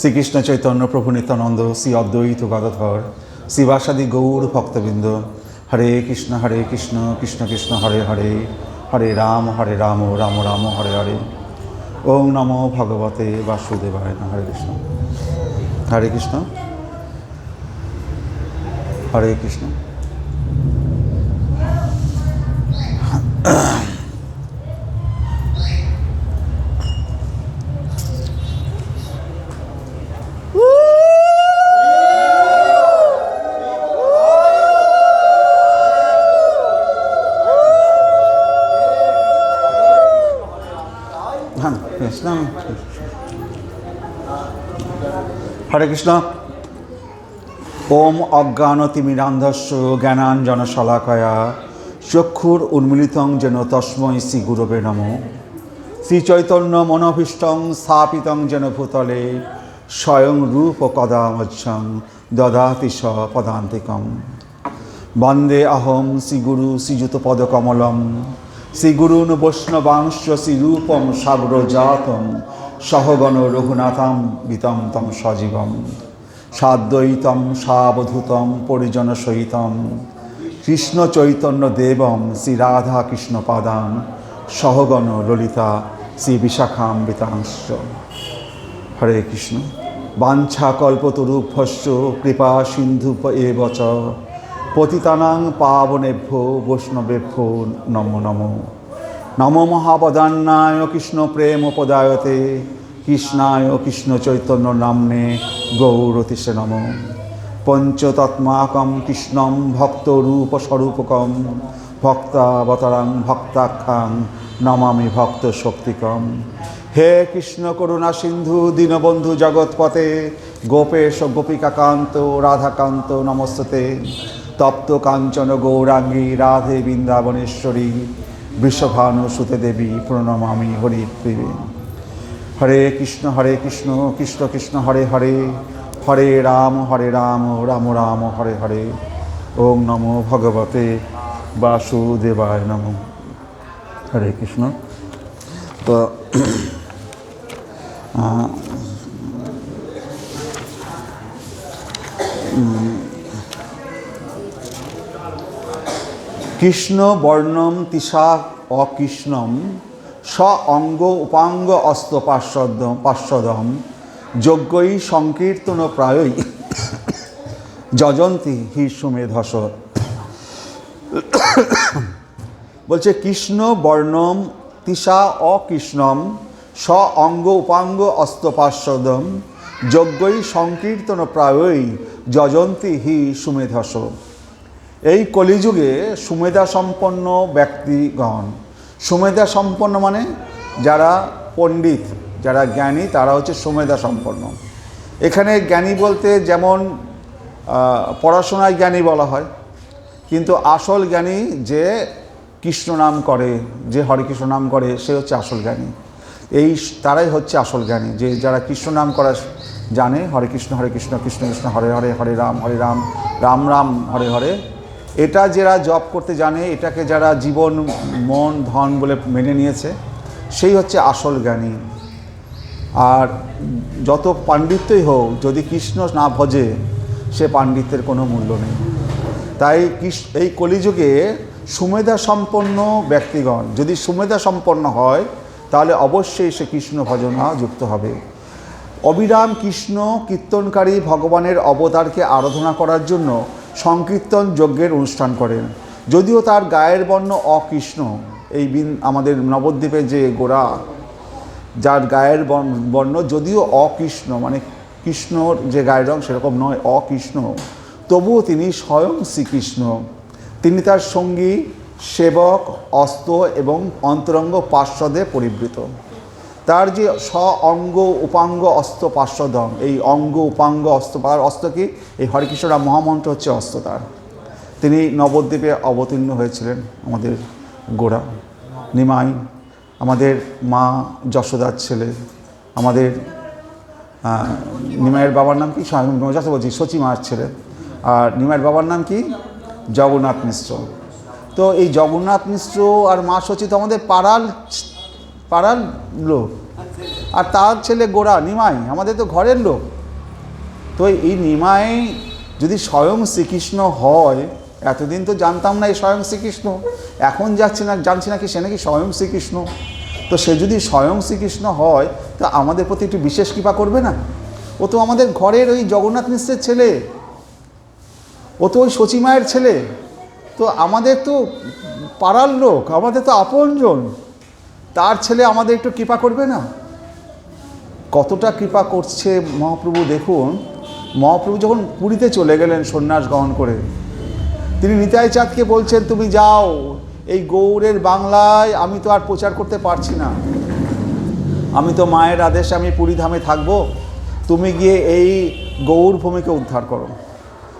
শ্রীকৃষ্ণ চৈতন্য প্রভু নিত্যানন্দ, শ্রী অদ্বৈত গদাধর, শিবাসাদি গৌর ভক্তবৃন্দ। হরে কৃষ্ণ কৃষ্ণ কৃষ্ণ হরে হরে, হরে রাম রাম রাম হরে হরে। ওম নমো ভগবতে বাসুদেবায়। হরে কৃষ্ণ হরে কৃষ্ণ হরে কৃষ্ণ। হরে কৃষ্ণ। ওম অজ্ঞানতিমিরান্ধস্য জ্ঞানাঞ্জনশলাকয়া চক্ষুর উন্মিলিতং যেন তস্मै শ্রী গুরবে নমঃ। শ্রীচৈতন্য মনোভীষ্টং স্থাপিতং যেন ভূতলে স্বয়ং রূপ কদা মহ্যং দদাতি স পদান্তিকম। বন্দে অহং শ্রীগুরু শ্রীযুতপদকমলম শ্রীগুরুন বৈষ্ণবাংশ্চ শ্রীরূপম সাগ্রজাতম সহগণ রঘুনাথম বিতম তম সজীবম সাদ্বৈতম সাবধূতম পরিজন সহিতম কৃষ্ণ চৈতন্য দেবম শ্রী রাধা কৃষ্ণ পাদান সহগণ ললিতা শ্রী বিশাখাম্বিতাংশ্চ। হরে কৃষ্ণ। বাঞ্ছা কল্পতরুভ্যশ্চ কৃপা সিন্ধু এব চ পতিতানাং পাবনেভ্যো বৈষ্ণবেভ্যো নমো নমো। নমো মহাপদান্নায় কৃষ্ণ প্রেম পদায়তে কৃষ্ণায় কৃষ্ণ চৈতন্য নাম্নে গৌরতিষে নমঃ। পঞ্চতত্মাকম কৃষ্ণম ভক্তরূপ স্বরূপকম ভক্তাবতারং ভক্তাখ্যাং নমামি ভক্ত শক্তিকম। হে কৃষ্ণ করুণা সিন্ধু দীনবন্ধু জগৎপতে গোপেশ গোপিকাকান্ত রাধাকান্ত নমস্তে। তপ্ত কাঞ্চন গৌরাঙ্গী রাধে বৃন্দাবনেশ্বরী বৃষভানু সুতে দেবী প্রণমামি হরিপ্রিয়ে। হরে কৃষ্ণ কৃষ্ণ কৃষ্ণ হরে হরে, হরে রাম রাম রাম হরে হরে। ওম নমো ভগবতে বাসুদেবায় নমঃ। হরে কৃষ্ণ। তো কৃষ্ণ বর্ণম তিসা অকৃষ্ণম স অঙ্গ উপাঙ্গ অস্ত পার্শ্বদম যজ্ঞই সংকীর্তন প্রায়ই যজন্তি হি সুমেধস। বলছে কৃষ্ণ বর্ণম তিসা অকৃষ্ণম স অঙ্গ উপাঙ্গ অস্ত পার্শ্বদম যজ্ঞই সংকীর্তন প্রায়ই যজন্তি হি সুমেধস। এই কলিযুগে সুমেধা সম্পন্ন ব্যক্তিগণ, সুমেধা সম্পন্ন মানে যারা পণ্ডিত, যারা জ্ঞানী, তারা হচ্ছে সুমেধা সম্পন্ন। এখানে জ্ঞানী বলতে যেমন পড়াশোনায় জ্ঞানী বলা হয়, কিন্তু আসল জ্ঞানী যে কৃষ্ণ নাম করে, যে হরিকৃষ্ণ নাম করে, সে হচ্ছে আসল জ্ঞানী। তারাই হচ্ছে আসল জ্ঞানী, যে যারা কৃষ্ণ নাম করা জানে। হরে কৃষ্ণ কৃষ্ণ কৃষ্ণ হরে হরে, হরে রাম রাম রাম হরে হরে। এটা যারা জপ করতে জানে, এটাকে যারা জীবন মন ধন বলে মেনে নিয়েছে, সেই হচ্ছে আসল জ্ঞানী। আর যত পাণ্ডিত্যই হোক, যদি কৃষ্ণ না ভজে, সে পাণ্ডিত্যের কোনো মূল্য নেই। তাই এই কলিযুগে সুমেধা সম্পন্ন ব্যক্তিগণ যদি সুমেধা সম্পন্ন হয়, তাহলে অবশ্যই সে কৃষ্ণ ভজনা যুক্ত হবে। অবিরাম কৃষ্ণ কীর্তনকারী ভগবানের অবতারকে আরাধনা করার জন্য সংকীর্তন যজ্ঞের অনুষ্ঠান করেন। যদিও তার গায়ের বর্ণ অকৃষ্ণ, এই আমাদের নবদ্বীপে যে গোরা, যার গায়ের বর্ণ যদিও অকৃষ্ণ, মানে কৃষ্ণর যে গায়ের রং সেরকম নয়, অকৃষ্ণ, তবুও তিনি স্বয়ং শ্রীকৃষ্ণ। তিনি তার সঙ্গী সেবক অস্ত এবং অন্তরঙ্গ পার্শ্বদে পরিবৃত। তার যে অঙ্গ উপাঙ্গ অস্ত পার্শ্বদম, এই অঙ্গ উপাঙ্গ অস্ত, অস্ত কি? এই হরেকৃষ্ণ নাম মহামন্ত্র হচ্ছে অস্ত তার। তিনি নবদ্বীপে অবতীর্ণ হয়েছিলেন, আমাদের গোরা নিমাই, আমাদের মা যশোদার ছেলে। আমাদের নিমাইয়ের বাবার নাম কি? যশোদা বলছি, সচি মার ছেলে। আর নিমাইয়ের বাবার নাম কি? জগন্নাথ মিশ্র। তো এই জগন্নাথ মিশ্র আর মা সচি তো আমাদের পাড়ার লোক। আর তার ছেলে গোরা, নিমাই, আমাদের তো ঘরের লোক। তো এই নিমাই যদি স্বয়ং শ্রীকৃষ্ণ হয়, এতদিন তো জানতাম না এই স্বয়ং শ্রীকৃষ্ণ, এখন জানছি নাকি সে নাকি স্বয়ং শ্রীকৃষ্ণ। তো সে যদি স্বয়ং শ্রীকৃষ্ণ হয়, তা আমাদের প্রতি একটু বিশেষ কৃপা করবে না? ও তো আমাদের ঘরের ওই জগন্নাথ মিশ্রের ছেলে, ও তো ওই শচী মায়ের ছেলে, তো আমাদের তো পাড়ার লোক, আমাদের তো আপনজন, তার ছেলে আমাদের একটু কৃপা করবে না? কতটা কৃপা করছে মহাপ্রভু। দেখুন, মহাপ্রভু যখন পুরীতে চলে গেলেন সন্ন্যাস গ্রহণ করে, তিনি নিতাই চাঁদকে বলছেন, তুমি যাও, এই গৌড়ের বাংলায় আমি তো আর প্রচার করতে পারছি না, আমি তো মায়ের আদেশে আমি পুরী ধামে থাকবো, তুমি গিয়ে এই গৌড় ভূমিকে উদ্ধার করো।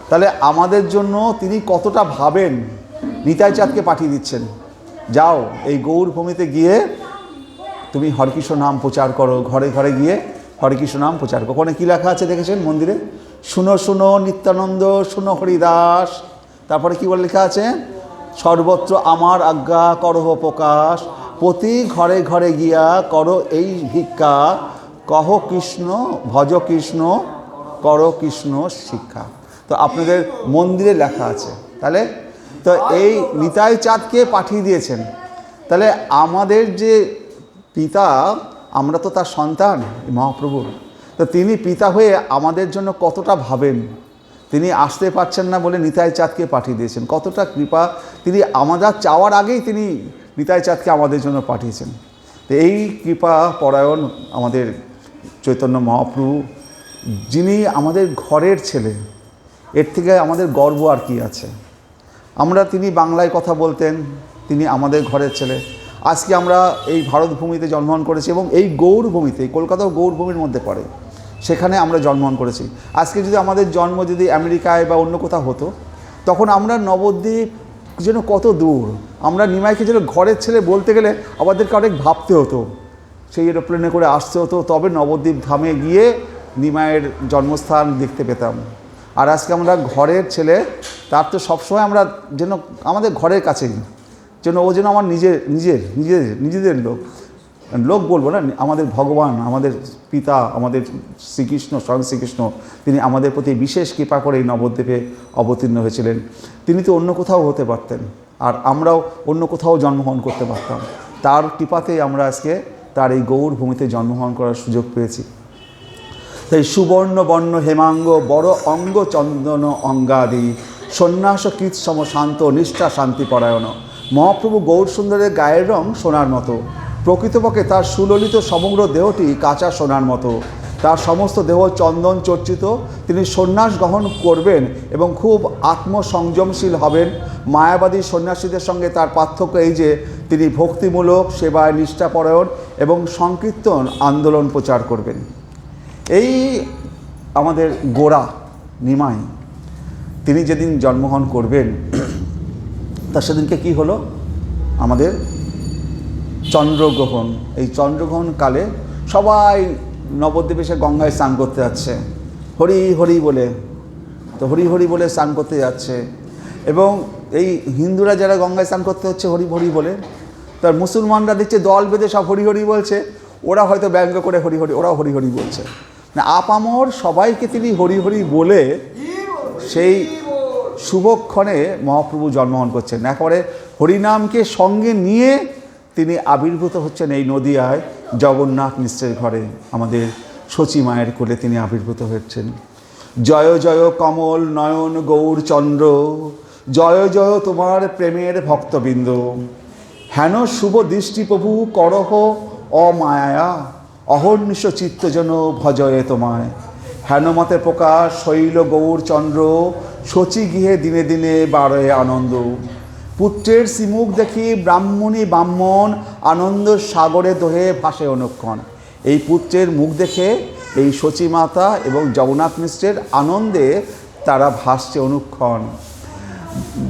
তাহলে আমাদের জন্য তিনি কতটা ভাবেন, নিতাই চাঁদকে পাঠিয়ে দিচ্ছেন, যাও এই গৌড় ভূমিতে গিয়ে তুমি হরেকৃষ্ণ নাম প্রচার করো, ঘরে ঘরে গিয়ে হরেকৃষ্ণ নাম প্রচার করো। ওখানে কী লেখা আছে দেখেছেন মন্দিরে? শুনো শুনো নিত্যানন্দ, শুনো হরিদাস। তারপরে কী বলে লেখা আছে? সর্বত্র আমার আজ্ঞা করহ প্রকাশ, প্রতি ঘরে ঘরে গিয়া করো এই ভিক্ষা, কহ কৃষ্ণ ভজ কৃষ্ণ করো কৃষ্ণ শিক্ষা। তো আপনাদের মন্দিরে লেখা আছে। তাহলে তো এই নিতাই চাঁদকে পাঠিয়ে দিয়েছেন। তাহলে আমাদের যে পিতা, আমরা তো তার সন্তান মহাপ্রভুর, তো তিনি পিতা হয়ে আমাদের জন্য কতটা ভাবেন। তিনি আসতে পারছেন না বলে নিতাই চাঁদকে পাঠিয়ে দিয়েছেন। কতটা কৃপা, তিনি আমাদের চাওয়ার আগেই তিনি নিতাই চাঁদকে আমাদের জন্য পাঠিয়েছেন। তো এই কৃপা পরায়ণ আমাদের চৈতন্য মহাপ্রভু, যিনি আমাদের ঘরের ছেলে, এর থেকে আমাদের গর্ব আর কি আছে? তিনি বাংলায় কথা বলতেন, তিনি আমাদের ঘরের ছেলে। আজকে আমরা এই ভারত ভূমিতে জন্মগ্রহণ করেছি এবং এই গৌড় ভূমিতে, কলকাতাও গৌড় ভূমির মধ্যে পড়ে, সেখানে আমরা জন্মগ্রহণ করেছি। আজকে যদি আমাদের জন্ম যদি আমেরিকায় বা অন্য কোথাও হতো, তখন আমরা নবদ্বীপ যেন কত দূর, আমরা নিমাইকে যেন ঘরের ছেলে বলতে গেলে আমাদেরকে অনেক ভাবতে হতো, সেই এরোপ্লেনে করে আসতে হতো, তবে নবদ্বীপ ধামে গিয়ে নিমাইয়ের জন্মস্থান দেখতে পেতাম। আর আজকে আমরা ঘরের ছেলে, তার তো সবসময় আমরা যেন আমাদের ঘরের কাছেই, যেন ও যেন আমার নিজেদের লোক বলবো না, আমাদের ভগবান, আমাদের পিতা, আমাদের শ্রীকৃষ্ণ, স্বয়ং শ্রীকৃষ্ণ, তিনি আমাদের প্রতি বিশেষ কৃপা করে এই নবদ্বীপে অবতীর্ণ হয়েছিলেন। তিনি তো অন্য কোথাও হতে পারতেন, আর আমরাও অন্য কোথাও জন্মগ্রহণ করতে পারতাম। তার কৃপাতেই আমরা আজকে তার এই গৌড় ভূমিতে জন্মগ্রহণ করার সুযোগ পেয়েছি। তাই সুবর্ণ বর্ণ হেমাঙ্গ, বড় অঙ্গ চন্দন অঙ্গাদি, সন্ন্যাস কৃত সম শান্ত নিষ্ঠা শান্তিপরায়ণ। মহাপ্রভু গৌর সুন্দরের গায়ের রং সোনার মতো, প্রকৃতপক্ষে তার সুললিত সমগ্র দেহটি কাঁচা সোনার মতো। তার সমস্ত দেহ চন্দন চর্চিত। তিনি সন্ন্যাস গ্রহণ করবেন এবং খুব আত্মসংযমশীল হবেন। মায়াবাদী সন্ন্যাসীদের সঙ্গে তার পার্থক্য এই যে তিনি ভক্তিমূলক সেবায় নিষ্ঠাপরায়ণ এবং সংকীর্তন আন্দোলন প্রচার করবেন। এই আমাদের গোরা নিমাই, তিনি যেদিন জন্মগ্রহণ করবেন, তার সেদিনকে কী হলো? আমাদের চন্দ্রগ্রহণ। এই চন্দ্রগ্রহণ কালে সবাই নবদ্বীপে এসে গঙ্গায় স্নান করতে যাচ্ছে, হরি হরি বলে। তো হরি হরি বলে স্নান করতে যাচ্ছে, এবং এই হিন্দুরা যারা গঙ্গায় স্নান করতে হচ্ছে হরি হরি বলে, তার মুসলমানরা দেখছে দল বেঁধে সব হরি হরি বলছে, ওরা হয়তো ব্যঙ্গ করে হরি হরি, ওরাও হরি হরি বলছে। না, আপামর সবাইকে তিনি হরি হরি বলে সেই শুভক্ষণে মহাপ্রভু জন্মগ্রহণ করছেন। একেবারে হরিনামকে সঙ্গে নিয়ে তিনি আবির্ভূত হচ্ছেন এই নদিয়ায় জগন্নাথ মিশ্রের ঘরে, আমাদের শচী মায়ের কোলে তিনি আবির্ভূত হচ্ছেন। জয় জয় কমল নয়ন গৌরচন্দ্র, জয় জয় তোমার প্রেমের ভক্তবৃন্দ। হেন শুভ দৃষ্টি প্রভু করহ অমায়া, অহর্নিশ চিত্তজন ভজয়ে তোমায়। হেন মতে প্রকাশ শৈল গৌরচন্দ্র, শচী গৃহে দিনে দিনে বাড়ে আনন্দ। পুত্রের শ্রীমুখ দেখি ব্রাহ্মণী ব্রাহ্মণ, আনন্দ সাগরে দোহে ভাসে অনুক্ষণ। এই পুত্রের মুখ দেখে এই শচী মাতা এবং জগন্নাথ মিশ্রের আনন্দে তারা ভাসছে অনুক্ষণ।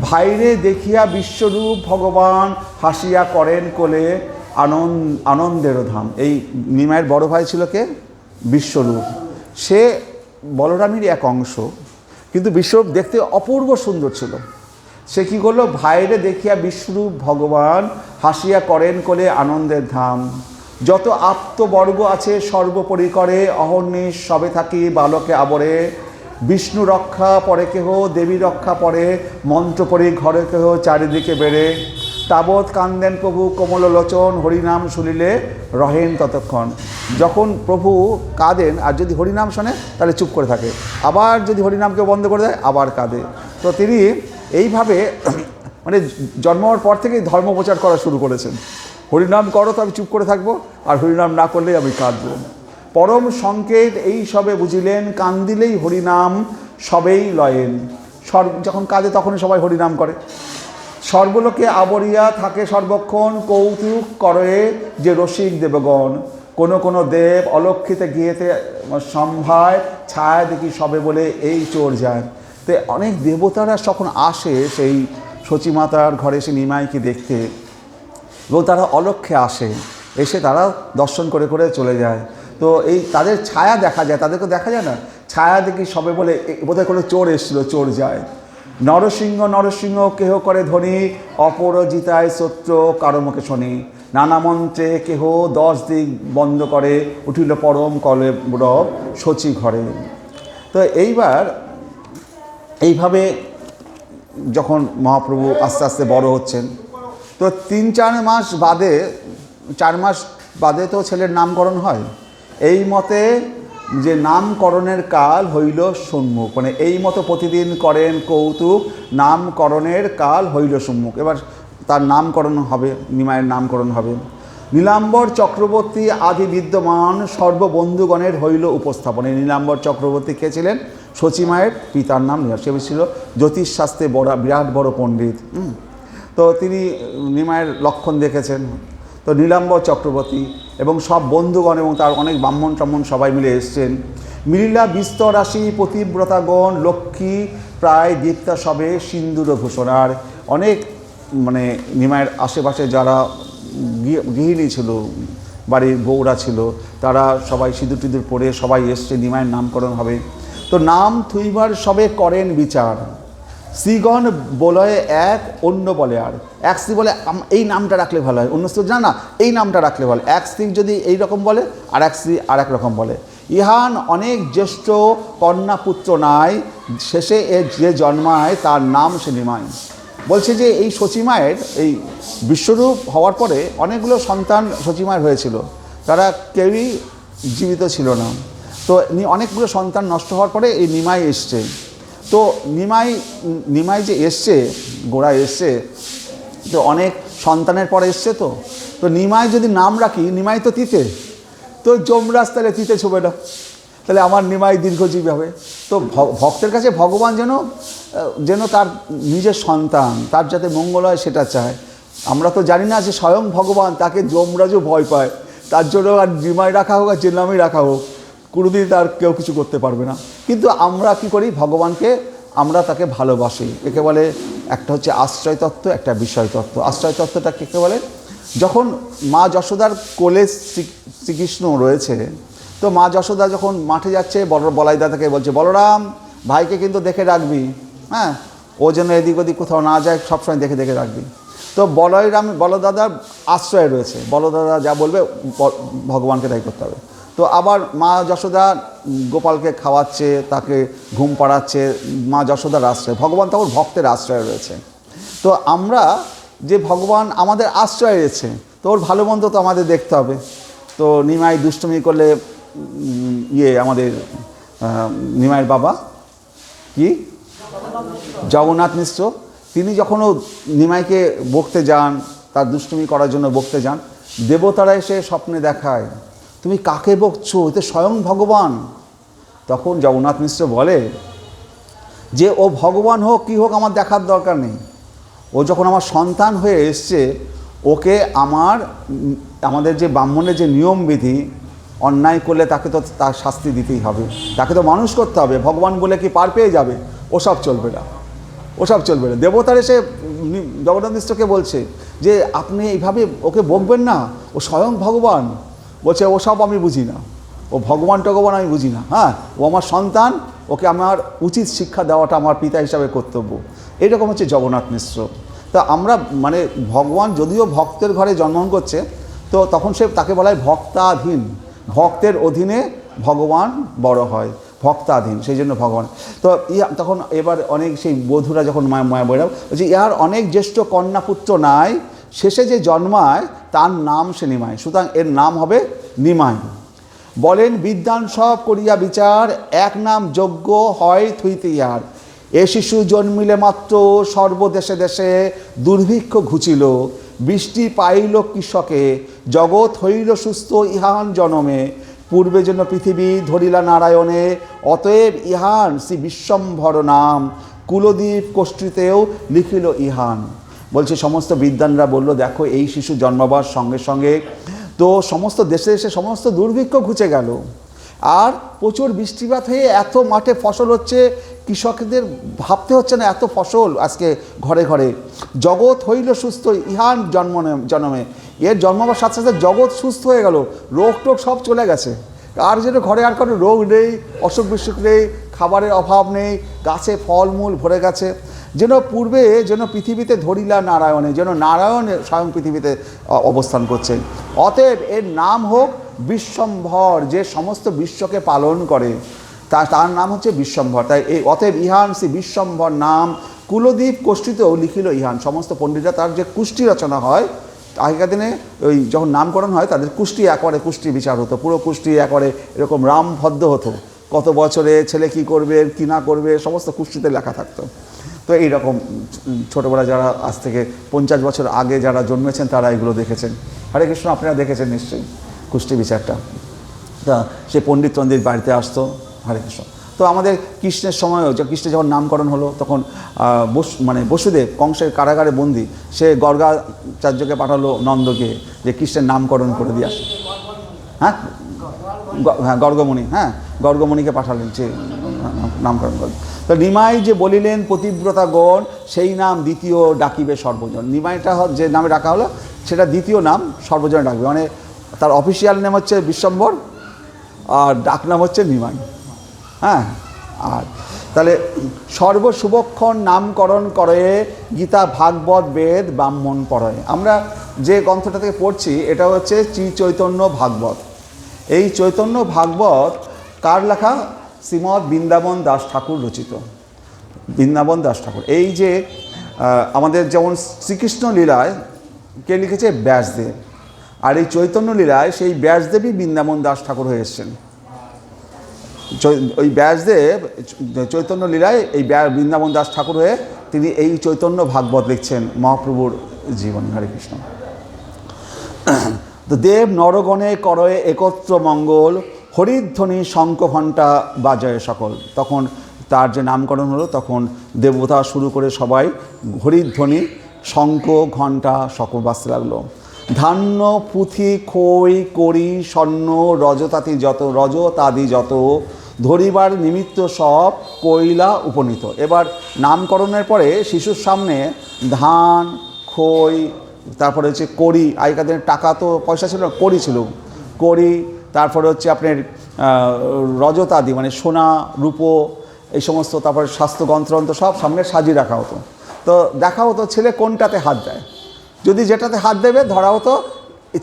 ভাইরে দেখিয়া বিশ্বরূপ ভগবান, হাসিয়া করেন কোলে আনন্দের ধাম। এই নিমাইয়ের বড় ভাই ছিল কে? বিশ্বরূপ। সে বলরামেরই এক অংশ, কিন্তু বিশ্বরূপ দেখতে অপূর্ব সুন্দর ছিল। সে কী করলো? ভাইরে দেখিয়া বিশ্বরূপ ভগবান, হাসিয়া করেন কোলে আনন্দের ধাম। যত আপ্তবর্গ আছে সর্বোপরি করে, অহর্নিশ সবে থাকি বালকে আবরে, বিষ্ণু রক্ষা পরে কেহ, দেবী রক্ষা পরে, মন্ত্র পড়ি ঘরে কেহ চারিদিকে বেড়ে, তাবৎ কান্দেন প্রভু কোমল লোচন, হরিনাম শুনিলে রহেন ততক্ষণ। যখন প্রভু কাঁদেন আর যদি হরিনাম শোনে তাহলে চুপ করে থাকে, আবার যদি হরিনামকে বন্ধ করে দেয় আবার কাঁদে। তো তিনি এইভাবে মানে জন্ম হওয়ার পর থেকেই ধর্ম প্রচার করা শুরু করেছেন। হরিনাম করো তো আমি চুপ করে থাকবো, আর হরিনাম না করলেই আমি কাঁদবো। পরম সংকেত এই সবে বুঝিলেন, কান্দিলেই হরিনাম সবেই লয়েন। যখন কাঁদে তখনই সবাই হরিনাম করে। সর্বলোকে আবরিয়া থাকে সর্বক্ষণ, কৌতুক করে যে রসিক দেবগণ, কোনো কোনো দেব অলক্ষিতে গিয়েতে সম্ভায়, ছায়া দেখি সবে বলে এই চোর যায়। তো অনেক দেবতারা যখন আসে সেই সচিমাতার ঘরে সে নিমাইকে দেখতে, এবং তারা অলক্ষ্যে আসে, এসে তারা দর্শন করে করে চলে যায়। তো এই তাদের ছায়া দেখা যায়, তাদেরকে দেখা যায় না, ছায়া দেখি সবে বলে বোধহয় কোনো চোর এসেছিল, চোর যায়। নরসিংহ নরসিংহ কেহ করে ধ্বনি, অপরাজিতায় সত্য কারো মুখে শুনি, নানা মন্ত্রে কেহ 10 দিক বন্ধ করে, উঠিল পরম কলে রব শচী ঘরে। তো এইভাবে যখন মহাপ্রভু আস্তে আস্তে বড় হচ্ছেন, তো 3-4 মাস বাদে, 4 মাস বাদে তো ছেলের নামকরণ হয়। এই মতে যে নামকরণের কাল হইল সম্মুখ, মানে এই মতো প্রতিদিন করেন কৌতুক, নামকরণের কাল হইল সম্মুখ। এবার তার নামকরণ হবে, নিমাইয়ের নামকরণ হবে। নীলাম্বর চক্রবর্তী আদি বিদ্যমান, সর্ববন্ধুগণের হইল উপস্থাপন। এই নীলাম্বর চক্রবর্তী কে ছিলেন? সচিমায়ের পিতার নাম সে ছিল জ্যোতিষশাস্ত্রে বিরাট বড় পণ্ডিত। তো তিনি নিমাইয়ের লক্ষণ দেখেছেন। তো নীলাম্বর চক্রবর্তী এবং সব বন্ধুগণ এবং তার অনেক ব্রাহ্মণ টাহ্মণ সবাই মিলে এসছেন। মিলিলা বিস্তর রাশি পতিব্রতাগণ, লক্ষ্মী প্রায় দীপ্তা সবে সিন্দুর ঘোষণার। অনেক মানে নিমাইয়ের আশেপাশে যারা গৃহিণী ছিল, বাড়ির বউরা ছিল, তারা সবাই সিঁদুর টিঁদুর পরে সবাই এসছে, নিমাইয়ের নামকরণ হবে। তো নাম থুইবার সবে করেন বিচার, শ্রীগণ বলয় এক, অন্য বলে আর এক। স্ত্রী বলে এই নামটা রাখলে ভালো হয়, অন্য স্ত্রী না এই নামটা রাখলে ভালো। এক স্ত্রী যদি এই রকম বলে আর এক স্ত্রী আর এক রকম বলে। ইহান অনেক জ্যেষ্ঠ কন্যা পুত্র নাই, শেষে যে জন্মায় তার নাম সে নিমাই। বলছে যে এই সচিমায়ের এই বিশ্বরূপ হওয়ার পরে অনেকগুলো সন্তান সচিমায়ের হয়েছিল, তারা কেউই জীবিত ছিল না। তো অনেকগুলো সন্তান নষ্ট হওয়ার পরে এই নিমাই এসছে। তো নিমাই যে এসছে, গোড়া এসছে, তো অনেক সন্তানের পরে এসছে। তো নিমাই যদি নাম রাখি, নিমাই তো তিতে, তো যমরাজ তাহলে তিতে ছবে না, তাহলে আমার নিমাই দীর্ঘজীবী হবে। তো ভক্তের কাছে ভগবান যেন তার নিজের সন্তান, তার যাতে মঙ্গল হয় সেটা চায়। আমরা তো জানি না যে স্বয়ং ভগবান, তাকে যমরাজও ভয় পায়। তার জন্য আর নিমাই রাখা হোক আর যে নামই রাখা হোক, কোনোদিন তার কেউ কিছু করতে পারবে না। কিন্তু আমরা কি করি? ভগবানকে আমরা তাকে ভালোবাসি। একে বলে একটা হচ্ছে আশ্রয় তত্ত্ব, একটা বিষয় তত্ত্ব। আশ্রয় তত্ত্বটা কে বলে? যখন মা যশোদার কোলে শ্রীকৃষ্ণ রয়েছে, তো মা যশোদা যখন মাঠে যাচ্ছে, বলাইদা তাকে বলছে, বলরাম ভাইকে কিন্তু দেখে রাখবি, হ্যাঁ, ও যেন এদিক ওদিক কোথাও না যায়, সবসময় দেখে দেখে রাখবি। তো বলদাদার আশ্রয় রয়েছে, বলদাদা যা বলবে ভগবানকে তাই করতে হবে। তো আবার মা যশোদা গোপালকে খাওয়াচ্ছে, তাকে ঘুম পাড়াচ্ছে, মা যশোদার আশ্রয়। ভগবান তখন ভক্তের আশ্রয় রয়েছে। তো আমরা যে ভগবান আমাদের আশ্রয় রয়েছে, তো ওর ভালো মন্দ তো আমাদের দেখতে হবে। তো নিমাই দুষ্টুমি করলে আমাদের নিমাইয়ের বাবা কি জগন্নাথ মিশ্র, তিনি যখনও নিমাইকে বকতে যান, তার দুষ্টুমি করার জন্য বকতে যান, দেবতারা এসে স্বপ্নে দেখায়, তুমি কাকে বকছো? এতে স্বয়ং ভগবান। তখন জগন্নাথ মিশ্র বলে যে ও ভগবান হোক কি হোক আমার দেখার দরকার নেই, ও যখন আমার সন্তান হয়ে এসছে, ওকে আমাদের যে ব্রাহ্মণের যে নিয়মবিধি, অন্যায় করলে তাকে তো তার শাস্তি দিতেই হবে, তাকে তো মানুষ করতে হবে। ভগবান বলে কি পার পেয়ে যাবে? ওসব চলবে না, ওসব চলবে না। দেবতার এসে জগন্নাথ মিশ্রকে বলছে যে আপনি এইভাবে ওকে বকবেন না, ও স্বয়ং ভগবান। বলছে ওসব আমি বুঝি না, ও ভগবান টগবান আমি বুঝি না, হ্যাঁ, ও আমার সন্তান, ওকে আমার উচিত শিক্ষা দেওয়াটা আমার পিতা হিসাবে কর্তব্য। এরকম হচ্ছে জগন্নাথ মিশ্র। তা আমরা মানে ভগবান যদিও ভক্তের ঘরে জন্মগ্রহণ করছে, তো তখন সে তাকে বলা হয় ভক্তাধীন, ভক্তের অধীনে ভগবান বড় হয়, ভক্তাধীন, সেই জন্য ভগবান। তো তখন এবার অনেক সেই বধূরা যখন মায়া বৈরাব বলছে ইহার অনেক জ্যেষ্ঠ কন্যাপুত্র নাই, শেষে যে জন্মায় তার নাম সে নিমাই, সুতরাং এর নাম হবে নিমাই। বলেন বিদ্বান সব করিয়া বিচার, এক নাম যোগ্য হয় থুইতে ইহার। এ শিশু জন্মিলে মাত্র সর্বদেশে দেশে দুর্ভিক্ষ ঘুচিল, বৃষ্টি পাইল কৃষকে, জগৎ হইল সুস্থ ইহান জনমে। পূর্বে যেন পৃথিবী ধরিলা নারায়ণে, অতএব ইহান শ্রী বিশ্বম্ভর নাম, কুলদীপ কোষ্ঠীতেও লিখিল ইহান। বলছে সমস্ত বিদ্বানরা বলল দেখো এই শিশু জন্মাবার সঙ্গে সঙ্গে তো সমস্ত দেশে দেশে সমস্ত দুর্ভিক্ষ ঘুচে গেল, আর প্রচুর বৃষ্টিপাত হয়ে এত মাঠে ফসল হচ্ছে, কৃষকদের ভাবতে হচ্ছে না এত ফসল আজকে ঘরে ঘরে। জগৎ হইল সুস্থ ইহান জন্মে, এর জন্মাবার সাথে সাথে জগৎ সুস্থ হয়ে গেল, রোগ টোগ সব চলে গেছে, আর যেন ঘরে আর কোনো রোগ নেই, অসুখ বিসুখ নেই, খাবারের অভাব নেই, গাছে ফলমূল ভরে গেছে। যেন পূর্বে যেন পৃথিবীতে ধরিলা নারায়ণে, যেন নারায়ণ স্বয়ং পৃথিবীতে অবস্থান করছেন। অতএব এর নাম হোক বিশ্বম্ভর, যে সমস্ত বিশ্বকে পালন করে তার নাম হচ্ছে বিশ্বম্ভর। তাই এই অতএব ইহান শ্রী বিশ্বম্ভর নাম, কুলদীপ কোষ্ঠীতেও লিখিল ইহান। সমস্ত পণ্ডিতরা তার যে কুষ্টি রচনা হয়, আগেকার দিনে ওই যখন নামকরণ হয় তাদের কুষ্টি একবারে কুষ্টি বিচার হতো, পুরো কুষ্টি একবারে এরকম রামভদ্র হতো, কত বছরে ছেলে কী করবে কী না করবে সমস্ত কুষ্টিতে লেখা থাকতো। তো এইরকম ছোটোবেলা যারা আজ থেকে 50 বছর আগে যারা জন্মেছেন তারা এগুলো দেখেছেন। হরে কৃষ্ণ, আপনারা দেখেছেন নিশ্চয়ই কুষ্টি বিচারটা। তা সে পণ্ডিত টণ্ডিত বাড়িতে আসতো। হরে কৃষ্ণ। তো আমাদের কৃষ্ণের সময়ও কৃষ্ণের যখন নামকরণ হলো তখন বসুদেব কংসের কারাগারে বন্দি, সে গর্গাচার্যকে পাঠালো নন্দকে যে কৃষ্ণের নামকরণ করে দিয়ে আসে। হ্যাঁ হ্যাঁ গর্গমণি, হ্যাঁ গর্গমণিকে পাঠালেন যে নামকরণ করেন। তো নিমাই যে বলিলেন পতিব্রতাগণ, সেই নাম দ্বিতীয় ডাকিবে সর্বজন। নিমাইটা যে নামে ডাকা হলো সেটা দ্বিতীয় নাম সর্বজনে ডাকবে, মানে তার অফিসিয়াল নেম হচ্ছে বিশ্বম্ভর আর ডাক নাম হচ্ছে নিমাই। হ্যাঁ, আর তাহলে সর্বশুভক্ষণ নামকরণ করে, গীতা ভাগবত বেদ ব্রাহ্মণ পড়ে। আমরা যে গ্রন্থটা থেকে পড়ছি এটা হচ্ছে শ্রী চৈতন্য ভাগবত। এই চৈতন্য ভাগবত কার লেখা? শ্রীমৎ বৃন্দাবন দাস ঠাকুর রচিত। বৃন্দাবন দাস ঠাকুর। এই যে আমাদের যেমন শ্রীকৃষ্ণ লীলায় কে লিখেছে? ব্যাসদেব। আর এই চৈতন্য লীলায় সেই ব্যাসদেবই বৃন্দাবন দাস ঠাকুর হয়ে এসছেন। ওই ব্যাসদেব চৈতন্য লীলায় এই বৃন্দাবন দাস ঠাকুর হয়ে তিনি এই চৈতন্য ভাগবত লিখছেন, মহাপ্রভুর জীবন। হরে কৃষ্ণ। তো দেব নরগণে করয়ে একত্র মঙ্গল, হরিধ্বনি শঙ্খ ঘণ্টা বাজায় সকল। তখন তার যে নামকরণ হলো তখন দেবতা শুরু করে সবাই হরিধ্বনি শঙ্খ ঘণ্টা সকল বাজতে লাগলো। ধান্য পুঁথি খই কড়ি স্বর্ণ রজতাদি যত ধরিবার নিমিত্ত সব কইলা উপনীত। এবার নামকরণের পরে শিশুর সামনে ধান খই, তারপরে হচ্ছে কড়ি, আগেকার দিনে টাকা তো পয়সা ছিল না, কড়ি ছিল, কড়ি, তারপরে হচ্ছে আপনার রজতাদি মানে সোনা রূপো এই সমস্ত, তারপরে স্বাস্থ্য গ্রন্থ সব সামনে সাজিয়ে রাখা হতো। তো দেখা হতো ছেলে কোনটাতে হাত দেয়, যদি যেটাতে হাত দেবে ধরা হতো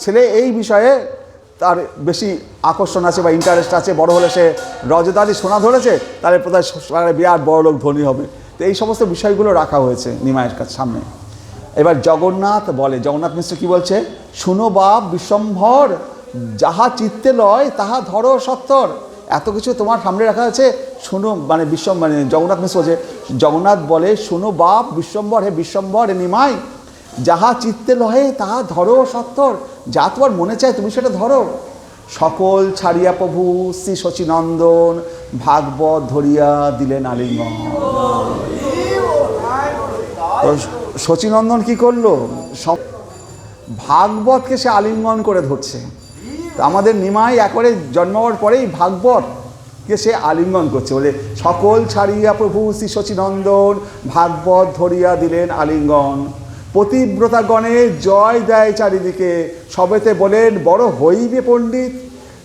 ছেলে এই বিষয়ে তার বেশি আকর্ষণ আছে বা ইন্টারেস্ট আছে, বড় হলে সে রজতাদি সোনা ধরেছে তাহলে প্রধান বিরাট বড় লোক ধনী হবে। তো এই সমস্ত বিষয়গুলো রাখা হয়েছে নিমাইয়ের কাছে সামনে। এবার জগন্নাথ বলে, জগন্নাথ মিশ্র কি বলছে? শুনো বাপ বিশ্বম্ভর, যাহা চিত্তে লয় তাহা ধরো সত্তর। এত কিছু তোমার সামনে রাখা আছে, শুনো মানে জগন্নাথ মিশ্র বলছে, জগন্নাথ বলে শুনো বাপ বিশ্বম্ভর, হে বিশ্বম্ভর হে নিমাই, যাহা চিত্তে লহে তাহা ধরো সত্তর। যা তোমার মনে চায় তুমি সেটা ধরো। সকল ছাড়িয়া প্রভু শ্রী শচীনন্দন, ভাগবত ধরিয়া দিলেন আলিঙ্গন। শচীনন্দন কি করলো? ভাগবতকে সে আলিঙ্গন করে ধরছে। আমাদের নিমাই একবারে জন্মাবার পরেই ভাগবতকে সে আলিঙ্গন করছে, বলে সকল ছাড়িয়া প্রভু শ্রী শচীনন্দন, ভাগবত ধরিয়া দিলেন আলিঙ্গন। পতিব্রতাগণে জয় দেয় চারিদিকে, সবেতে বলেন বড় হইবে পণ্ডিত।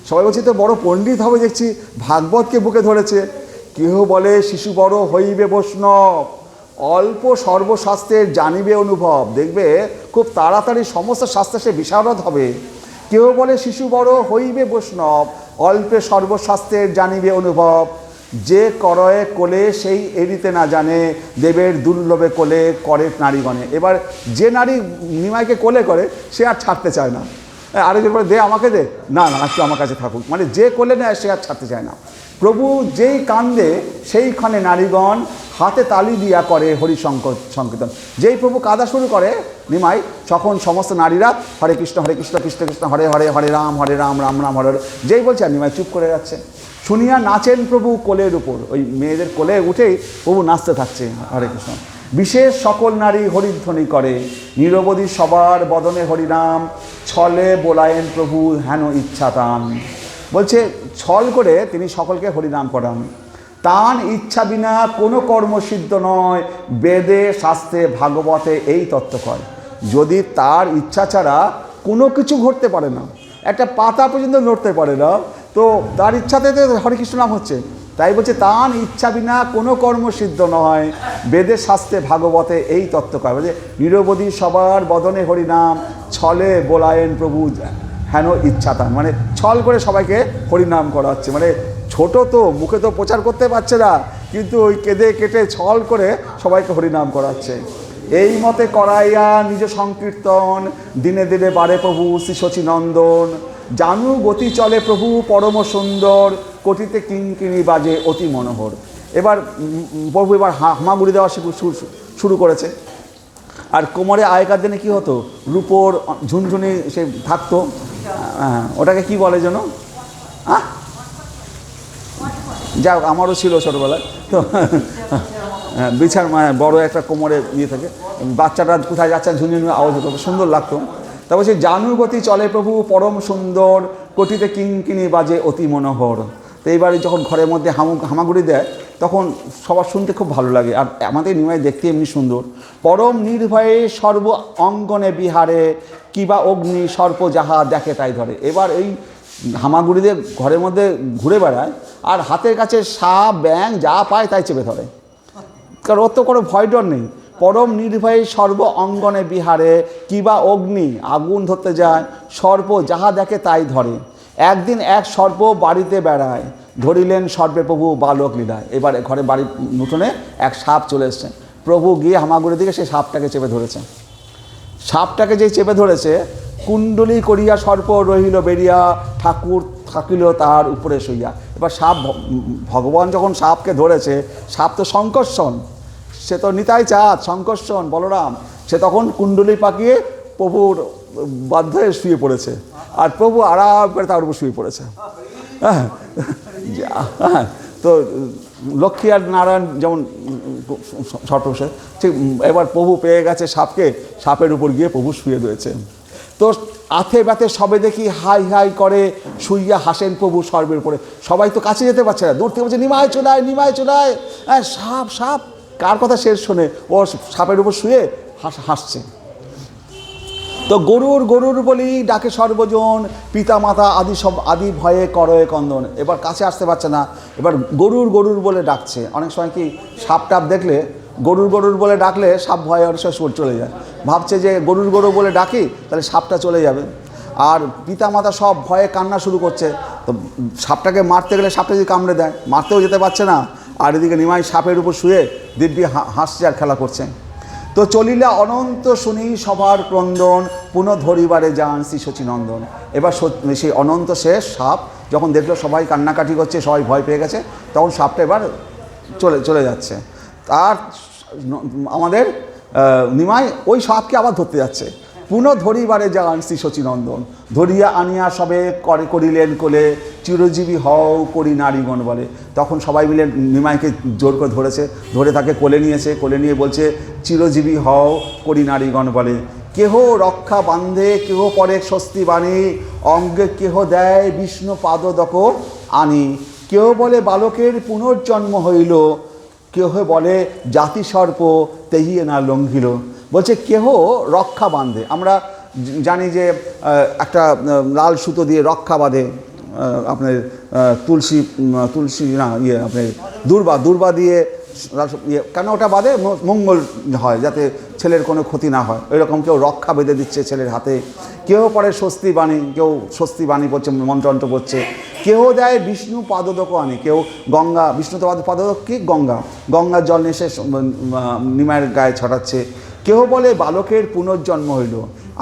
সবাই বলছে তো বড় পণ্ডিত হবে দেখছি, ভাগবতকে বুকে ধরেছে। কেহ বলে শিশু বড় হইবে বৈষ্ণব, অল্প সর্বশাস্ত্রের জানিবে অনুভব। দেখবে খুব তাড়াতাড়ি সমস্ত শাস্ত্রে সে বিশারদ হবে। কেউ বলে শিশু বড় হইবে বৈষ্ণব, অল্পে সর্বশাস্ত্রের জানিবে অনুভব। যে করয়ে কোলে সেই এড়িতে না জানে, দেবের দুর্লভে কোলে করে নারীগণে। এবার যে নারী নিমাইকে কোলে করে সে আর ছাড়তে চায় না। আরেকজন বলে দে আমাকে দে, না না একটু আমার কাছে থাকুক, মানে যে কোলে নেয় সে আর ছাড়তে চায় না। প্রভু যেই কান্দে সেইখানে নারীগণ হাতে তালি দিয়া করে হরি সংকীর্তন। যেই প্রভু কাঁদা শুরু করে নিমাই, তখন সমস্ত নারীরা হরে কৃষ্ণ কৃষ্ণ কৃষ্ণ হরে হরে, হরে রাম রাম রাম হরে হরে যেই বলছে, আর নিমাই চুপ করে যাচ্ছে। শুনিয়া নাচেন প্রভু কোলের উপর, ওই মেয়েদের কোলে উঠেই প্রভু নাচতে থাকছে হরে কৃষ্ণ। বিশেষ সকল নারী হরিধ্বনি করে, নিরবধি সবার বদনে হরিনাম, ছলে বোলায়েন প্রভু হেন ইচ্ছা তান। বলছে ছল করে তিনি সকলকে হরিনাম করান। তান ইচ্ছা বিনা কোনো কর্ম সিদ্ধ নয়, বেদে শাস্ত্রে ভাগবতে এই তত্ত্ব কয়। যদি তার ইচ্ছা ছাড়া কোনো কিছু ঘটতে পারে না, একটা পাতা পর্যন্ত নড়তে পারে না, তো তার ইচ্ছাতে তো হরে কৃষ্ণ নাম হচ্ছে। তাই বলছে তান ইচ্ছা বিনা কোনো কর্ম সিদ্ধ নয়, বেদের শাস্ত্রে ভাগবতে এই তত্ত্ব কয়। বলছে নিরবধি সবার বদনে হরিনাম, ছলে বোলায়েন প্রভু হেন ইচ্ছা তান। মানে ছল করে সবাইকে হরিনাম করা হচ্ছে। মানে ছোট তো মুখে তো প্রচার করতে পারছে না, কিন্তু ওই কেঁদে কেটে ছল করে সবাইকে হরিনাম করাচ্ছে। এই মতে করাইয়া নিজ সংকীর্তন, দিনে দিনে বাড়ে প্রভু শ্রী শচীনন্দন। জানু গতি চলে প্রভু পরম সুন্দর, কোটিতে কিঙ্কিণী বাজে অতি মনোহর। এবার প্রভু এবার হামাগুড়ি দেওয়া শুরু করেছে। আর কোমরে আগেকার দিনে কী হতো, রূপোর ঝুনঝুনি সে থাকতো, ওটাকে কি বলে যেন, যাক আমারও ছিল ছোটোবেলায়। তো বিছার বড় একটা কোমরে ইয়ে থাকে, বাচ্চাটা কোথায় যাচ্ছে ঝুনঝুনি আওয়াজ হতো, সুন্দর লাগতো। তা বলছে জানুগতি চলে প্রভু পরম সুন্দর, কোটিতে কিঙ্কিণী বাজে অতি মনোহর। তো এইবারে যখন ঘরের মধ্যে হামাগুড়ি দেয় তখন সবার শুনতে খুব ভালো লাগে। আর আমাদের নিমাই দেখতে এমনি সুন্দর। পরম নির্ভয়ে সর্ব অঙ্গনে বিহারে, কিবা অগ্নি সর্প যাহা দেখে তাই ধরে। এবার এই হামাগুড়ি দিয়ে ঘরের মধ্যে ঘুরে বেড়ায়, আর হাতের কাছে সাপ ব্যাঙ যা পায় তাই চেপে ধরে, কারণ ওর তো কোনো ভয় ডর নেই। পরম নির্ভয়ে সর্ব অঙ্গনে বিহারে, কিবা অগ্নি আগুন ধরতে যায়, সর্প যাহা দেখে তাই ধরে। একদিন এক সর্প বাড়িতে বেড়ায়, ধরিলেন সর্পে প্রভু বালক লীলায়। এবার ঘরে বাড়ির উঠোনে এক সাপ চলে এসছে, প্রভু গিয়ে হামাগুড়ির দিকে সেই সাপটাকে চেপে ধরেছে। সাপটাকে যেই চেপে ধরেছে, কুণ্ডলী করিয়া সর্প রহিল বেরিয়া, ঠাকুর থাকিল তার উপরে শুইয়া। এবার সাপ, ভগবান যখন সাপকে ধরেছে, সাপ তো শঙ্কর্ষণ, সে তো নিতাই চাঁদ শঙ্কর্ষণ বলরাম, সে তখন কুণ্ডলী পাকিয়ে প্রভুর বাধ্য হয়ে শুয়ে পড়েছে, আর প্রভু আরাম করে তার উপর শুয়ে পড়েছে। হ্যাঁ, তো লক্ষ্মী আর নারায়ণ যেমন সর্পসে, ঠিক এবার প্রভু পেয়ে গেছে সাপকে, সাপের উপর গিয়ে প্রভু শুয়ে রয়েছে। তো আথে ব্যথে সবে দেখি হাই হাই করে, শুইয়া হাসেন প্রভু সর্বের উপরে। সবাই তো কাছে যেতে পারছে না, দূর থেকে বলছে নিমাই চলায় নিমাই চলায়, হ্যাঁ সাপ সাপ, কার কথা শেষ শোনে, ও সাপের উপর শুয়ে হাসছে। তো গরুর বলি ডাকে সর্বজন, পিতা মাতা আদি সব আদি ভয়ে করয়ে কন্দন। এবার কাছে আসতে পারছে না, এবার গরুর বলে ডাকছে। অনেক সময় কি সাপ টাপ দেখলে গরুর বলে ডাকলে সাপ ভয়ে অনেক সময় চলে যায়, ভাবছে যে গরু বলে ডাকি তাহলে সাপটা চলে যাবে। আর পিতা মাতা সব ভয়ে কান্না শুরু করছে। তো সাপটাকে মারতে গেলে সাপটা যদি কামড়ে দেয়, মারতেও যেতে পারছে না, আর এদিকে নিমাই সাপের উপর শুয়ে দিব্যি হাসছে আর খেলা করছে। তো চলিলা অনন্ত শুনি সবার ক্রন্দন, পুনঃ ধরিবারে যান শ্রী শচীনন্দন। এবার সেই অনন্ত শেষ সাপ যখন দেখলো সবাই কান্নাকাটি করছে, সবাই ভয় পেয়ে গেছে, তখন সাপটা এবার চলে যাচ্ছে। আর আমাদের নিমাই ওই সাপকে আবার ধরতে যাচ্ছে। পুনঃ ধরিবারে যান শ্রী শচীনন্দন, ধরিয়া আনিয়া সবে করিলেন কোলে, চিরজীবী হও করি নারীগণ বলে। তখন সবাই মিলে নিমাইকে জোর করে ধরেছে, ধরে তাকে কোলে নিয়েছে, কোলে নিয়ে বলছে চিরজীবী হও করি নারীগণ বলে। কেহ রক্ষা বান্ধে কেহ পরে স্বস্তি বাণী, অঙ্গে কেহ দেয় বিষ্ণু পাদদক আনি। কেহ বলে বালকের পুনর্জন্ম হইল, কেহ বলে জাতি সর্প তেহিয়ে না লঙ্ঘিল। বলছে কেহ রক্ষা বাঁধে, আমরা জানি যে একটা লাল সুতো দিয়ে রক্ষা বাঁধে, আপনার তুলসী না আপনার দুর্বা দিয়ে কেন ওটা বাঁধে? মঙ্গল হয়, যাতে ছেলের কোনো ক্ষতি না হয়, এরকম কেউ রক্ষা বেঁধে দিচ্ছে ছেলের হাতে, কেউ পরে স্বস্তি বাণী, কেউ স্বস্তি বাণী পড়ছে, মন্ত্রন্ত্র পড়ছে, কেউ দেয় বিষ্ণু পাদোদকও আনে, কেউ গঙ্গা, বিষ্ণু তো পাদোদক কি গঙ্গার জল নিয়ে এসে নিমাইয়ের গায়ে ছড়াচ্ছে, কেউ বলে বালকের পুনর্জন্ম হইল,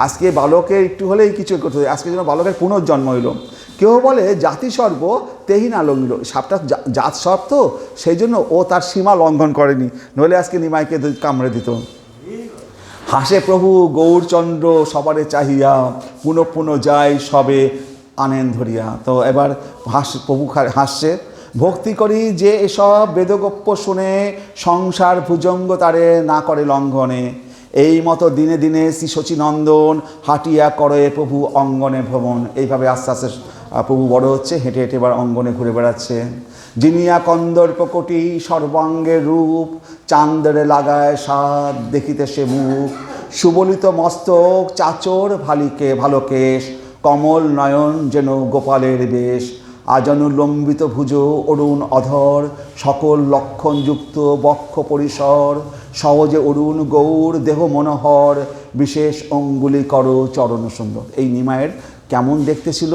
আজকে বালকের একটু হলেই কিছু করতে হবে, আজকে যেন বালকের পুনর্জন্ম হইল, কেউ বলে জাতি সর্প তেহি না লঙ্ঘিল, সাপটা জাত সর্প তো সেই জন্য ও তার সীমা লঙ্ঘন করেনি, নইলে আজকে নিমাইকে কামড়ে দিত। হাসে প্রভু গৌরচন্দ্র সবারে চাহিয়া, পুনঃ পুনঃ যায় সবে আনেন ধরিয়া। তো এবার প্রভু হাসছে, ভক্তি করি যে এসব বেদগোপ্য শুনে, সংসার ভুজঙ্গ তারে না করে লঙ্ঘনে, এই মতো দিনে দিনে শ্রী শচীনন্দন হাঁটিয়া করে প্রভু অঙ্গনে ভ্রমণ। এইভাবে আস্তে আস্তে প্রভু বড় হচ্ছে, হেঁটে হেঁটে এবার অঙ্গনে ঘুরে বেড়াচ্ছে। জিনিয়া কন্দর্প কোটি সর্বাঙ্গের রূপ, চাঁদরে লাগায় সাদ দেখিতে সে মুখ, সুবলিত মস্তক চাচর ভালকেশ, কমল নয়ন যেন গোপালের বেশ, আজনুলম্বিত ভুজ অরুণ অধর, সকল লক্ষণযুক্ত বক্ষ পরিসর, সহজে অরুণ গৌর দেহ মনোহর, বিশেষ অঙ্গুলি কর চরণ সুন্দর। এই নিমায়ের কেমন দেখতে ছিল?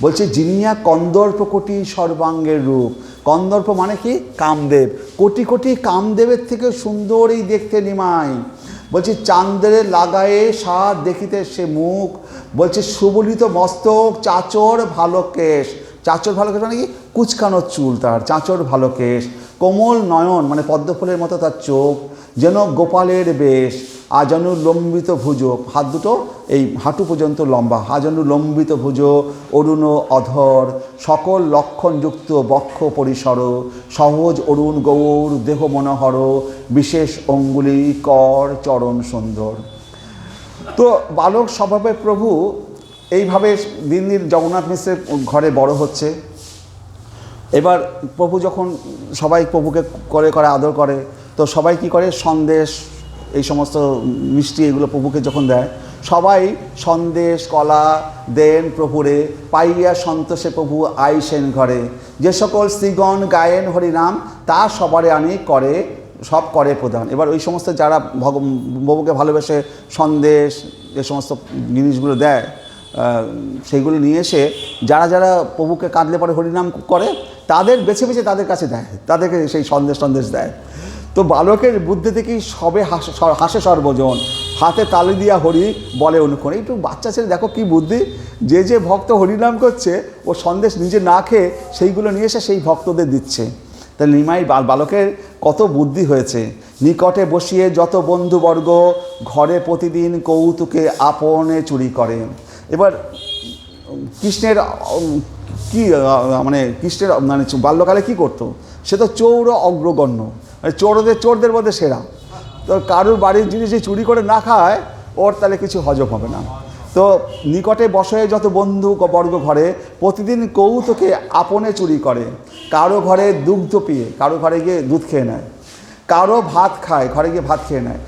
বলছে জিনিয়া কন্দর্প কোটি সর্বাঙ্গের রূপ, কন্দর্প মানে কি? কামদেব, কোটি কোটি কামদেবের থেকে সুন্দর এই দেখতে নিমাই। বলছে চাঁদরে লাগায়ে সাদ দেখিতে সে মুখ, বলছে সুবলিত মস্তক চাচর ভালো কেশ, চাচর ভালো কেশ মানে কি? কুচকানোর চুল তার, চাচর ভালো কেশ, কোমল নয়ন মানে পদ্মফুলের মতো তার চোখ, যেন গোপালের বেশ, আজানু লম্বিত ভুজ, হাত দুটো এই হাঁটু পর্যন্ত লম্বা, আজানু লম্বিত ভুজ অরুণ অধর, সকল লক্ষণযুক্ত বক্ষ পরিসর, সহজ অরুণ গৌর দেহ মনোহর, বিশেষ অঙ্গুলি কর চরণ সুন্দর। তো বালক স্বভাবে প্রভু এইভাবে দিন দিন জগন্নাথ মিশ্রের ঘরে বড় হচ্ছে। এবার প্রভু যখন সবাই প্রভুকে করে আদর করে, তো সবাই কি করে? সন্দেশ, এই সমস্ত মিষ্টি এগুলো প্রভুকে যখন দেয়, সবাই সন্দেশ কলা দেন প্রভুরে, পাইয়া সন্তোষে প্রভু আইসেন ঘরে, যে সকল শ্রীগণ গায়েন হরিনাম তা সবারে আনি করে, সব করে প্রদান। এবার ওই সমস্ত যারা প্রভুকে ভালোবেসে সন্দেশ এ সমস্ত জিনিসগুলো দেয়, সেইগুলো নিয়ে এসে যারা যারা প্রভুকে কাঁদলে পরে হরিনাম করে, তাদের বেছে বেছে তাদের কাছে দেয়, তাদেরকে সেই সন্দেশ দেয়। তো বালকের বুদ্ধি থেকেই সবে হাসে সর্বজন, হাতে তালি দিয়া হরি বলে অনুক্ষণ। একটু বাচ্চা ছেলে দেখো কি বুদ্ধি, যে ভক্ত হরিনাম করছে ও সন্দেশ নিজে না খেয়ে সেইগুলো নিয়ে এসে সেই ভক্তদের দিচ্ছে। তাহলে নিমাই বালকের কত বুদ্ধি হয়েছে। নিকটে বসিয়ে যত বন্ধুবর্গ, ঘরে প্রতিদিন কৌতুকে আপনে চুরি করে। এবার কৃষ্ণের কি মানে কৃষ্ণের মানে বাল্যকালে কি করতো? সে তো চৌর অগ্রগণ্য, মানে চোরদের মধ্যে সেরা। তো কারুর বাড়ির জিনিস যে চুরি করে না খায়, ওর তাহলে কিছু হজম হবে না। তো নিকটে বসে যত বন্ধু বর্গ ঘরে, প্রতিদিন কৌতুকে আপনে চুরি করে। কারো ঘরে দুগ্ধ পিয়ে, কারো ঘরে গিয়ে দুধ খেয়ে নেয়, কারো ভাত খায়, ঘরে গিয়ে ভাত খেয়ে নেয়,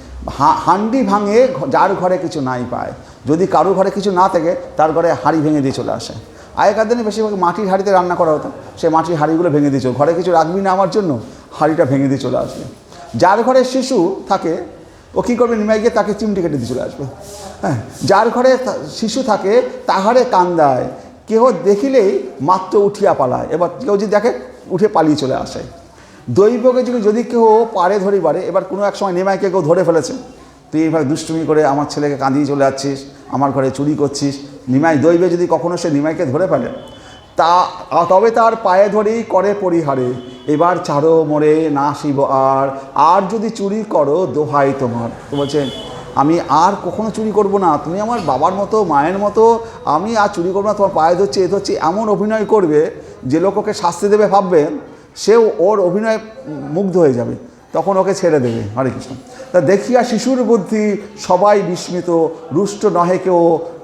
হান্ডি ভাঙে যার ঘরে কিছু নাই পায়। যদি কারো ঘরে কিছু না থাকে, তার ঘরে হাঁড়ি ভেঙে দিয়ে চলে আসে। আগেকার দিনে বেশিরভাগ মাটির হাঁড়িতে রান্না করা হতো, সে মাটির হাঁড়িগুলো ভেঙে দিয়ে চলে, ঘরে কিছু রাখবি না আমার জন্য, হাঁড়িটা ভেঙে দিয়ে চলে আসবে। যার ঘরে শিশু থাকে, ও কী করবে? নিমাই গিয়ে তাকে চিমটি কেটে দিয়ে চলে আসবে। হ্যাঁ, যার ঘরে শিশু থাকে তাহারে কান্দায়, কেহ দেখিলেই মাত্র উঠিয়া পালায়। এবার কেউ যদি দেখে, উঠে পালিয়ে চলে আসে। দৈবকে যদি কেউ পারে ধরিবারে, এবার কোনো এক সময় নিমাইকে কেউ ধরে ফেলেছে, তুই এইভাবে দুষ্টুমি করে আমার ছেলেকে কাঁদিয়ে চলে যাচ্ছিস, আমার ঘরে চুরি করছিস। নিমাই দৈবে যদি কখনো সে নিমাইকে ধরে ফেলে, তবে তার পায়ে ধরেই করে পরিহারে, এবার ছাড়ো মোরে না শিব আর যদি চুরি করো দোহাই তোমার। তো বলছেন, আমি আর কখনো চুরি করব না, তুমি আমার বাবার মতো মায়ের মতো, আমি আর চুরি করবো না, তোমার পায়ে ধরছি এ ধরছি, এমন অভিনয় করবে যে লোক ওকে শাস্তি দেবে ভাববেন, সেও ওর অভিনয়ে মুগ্ধ হয়ে যাবে, তখন ওকে ছেড়ে দেবে। হরে কৃষ্ণ। তা দেখিয়া শিশুর বুদ্ধি সবাই বিস্মিত, রুষ্ট নহে কেউ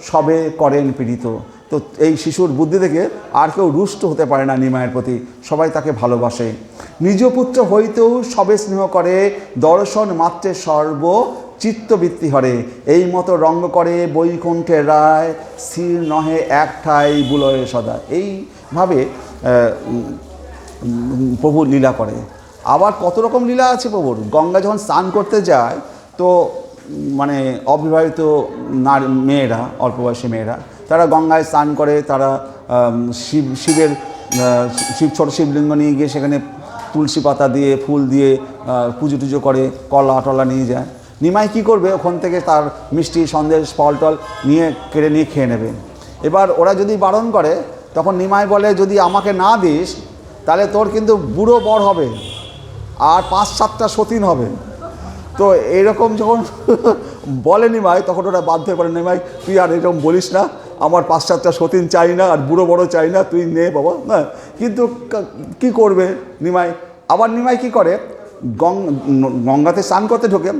সবে করেন পীড়িত। তো এই শিশুর বুদ্ধি থেকে আর কেউ রুষ্ট হতে পারে না নিমায়ের প্রতি, সবাই তাকে ভালোবাসে। নিজ পুত্র হইতেও সবে স্নেহ করে, দর্শন মাত্রে সর্ব চিত্তবৃত্তি হরে। এই মতো রঙ্গ করে বৈকুণ্ঠের রায়, স্থির নহে এক ঠাই বুলয়ে সদা। এইভাবে প্রভু লীলা করে। আবার কত রকম লীলা আছে প্রভুর। গঙ্গা যখন স্নান করতে যায় তো মানে অবিবাহিত মেয়েরা, অল্প বয়সী মেয়েরা, তারা গঙ্গায় স্নান করে, তারা শিবের ছোট শিবলিঙ্গ নিয়ে গিয়ে সেখানে তুলসী পাতা দিয়ে ফুল দিয়ে পুজো টুজো করে, কলা টলা নিয়ে যায়। নিমাই কী করবে, ওখান থেকে তার মিষ্টি সন্দেশ ফল টল নিয়ে কেড়ে নিয়ে খেয়ে নেবে। এবার ওরা যদি বারণ করে তখন নিমাই বলে, যদি আমাকে না দিস তাহলে তোর কিন্তু বুড়ো বর হবে আর 5-7টা সতীন হবে। তো এইরকম যখন বলে নিমাই, তখন ওরা বাধ্য হয়ে পড়ে, নিমাই তুই আর এরকম বলিস না, আমার 5-7টা সতীন চাই না আর বুড়ো বড় চাই না, তুই নে বাবা না। কিন্তু কি করবে নিমাই, আবার নিমাই কি করে, গঙ্গাতে স্নান করতে ঢোকে,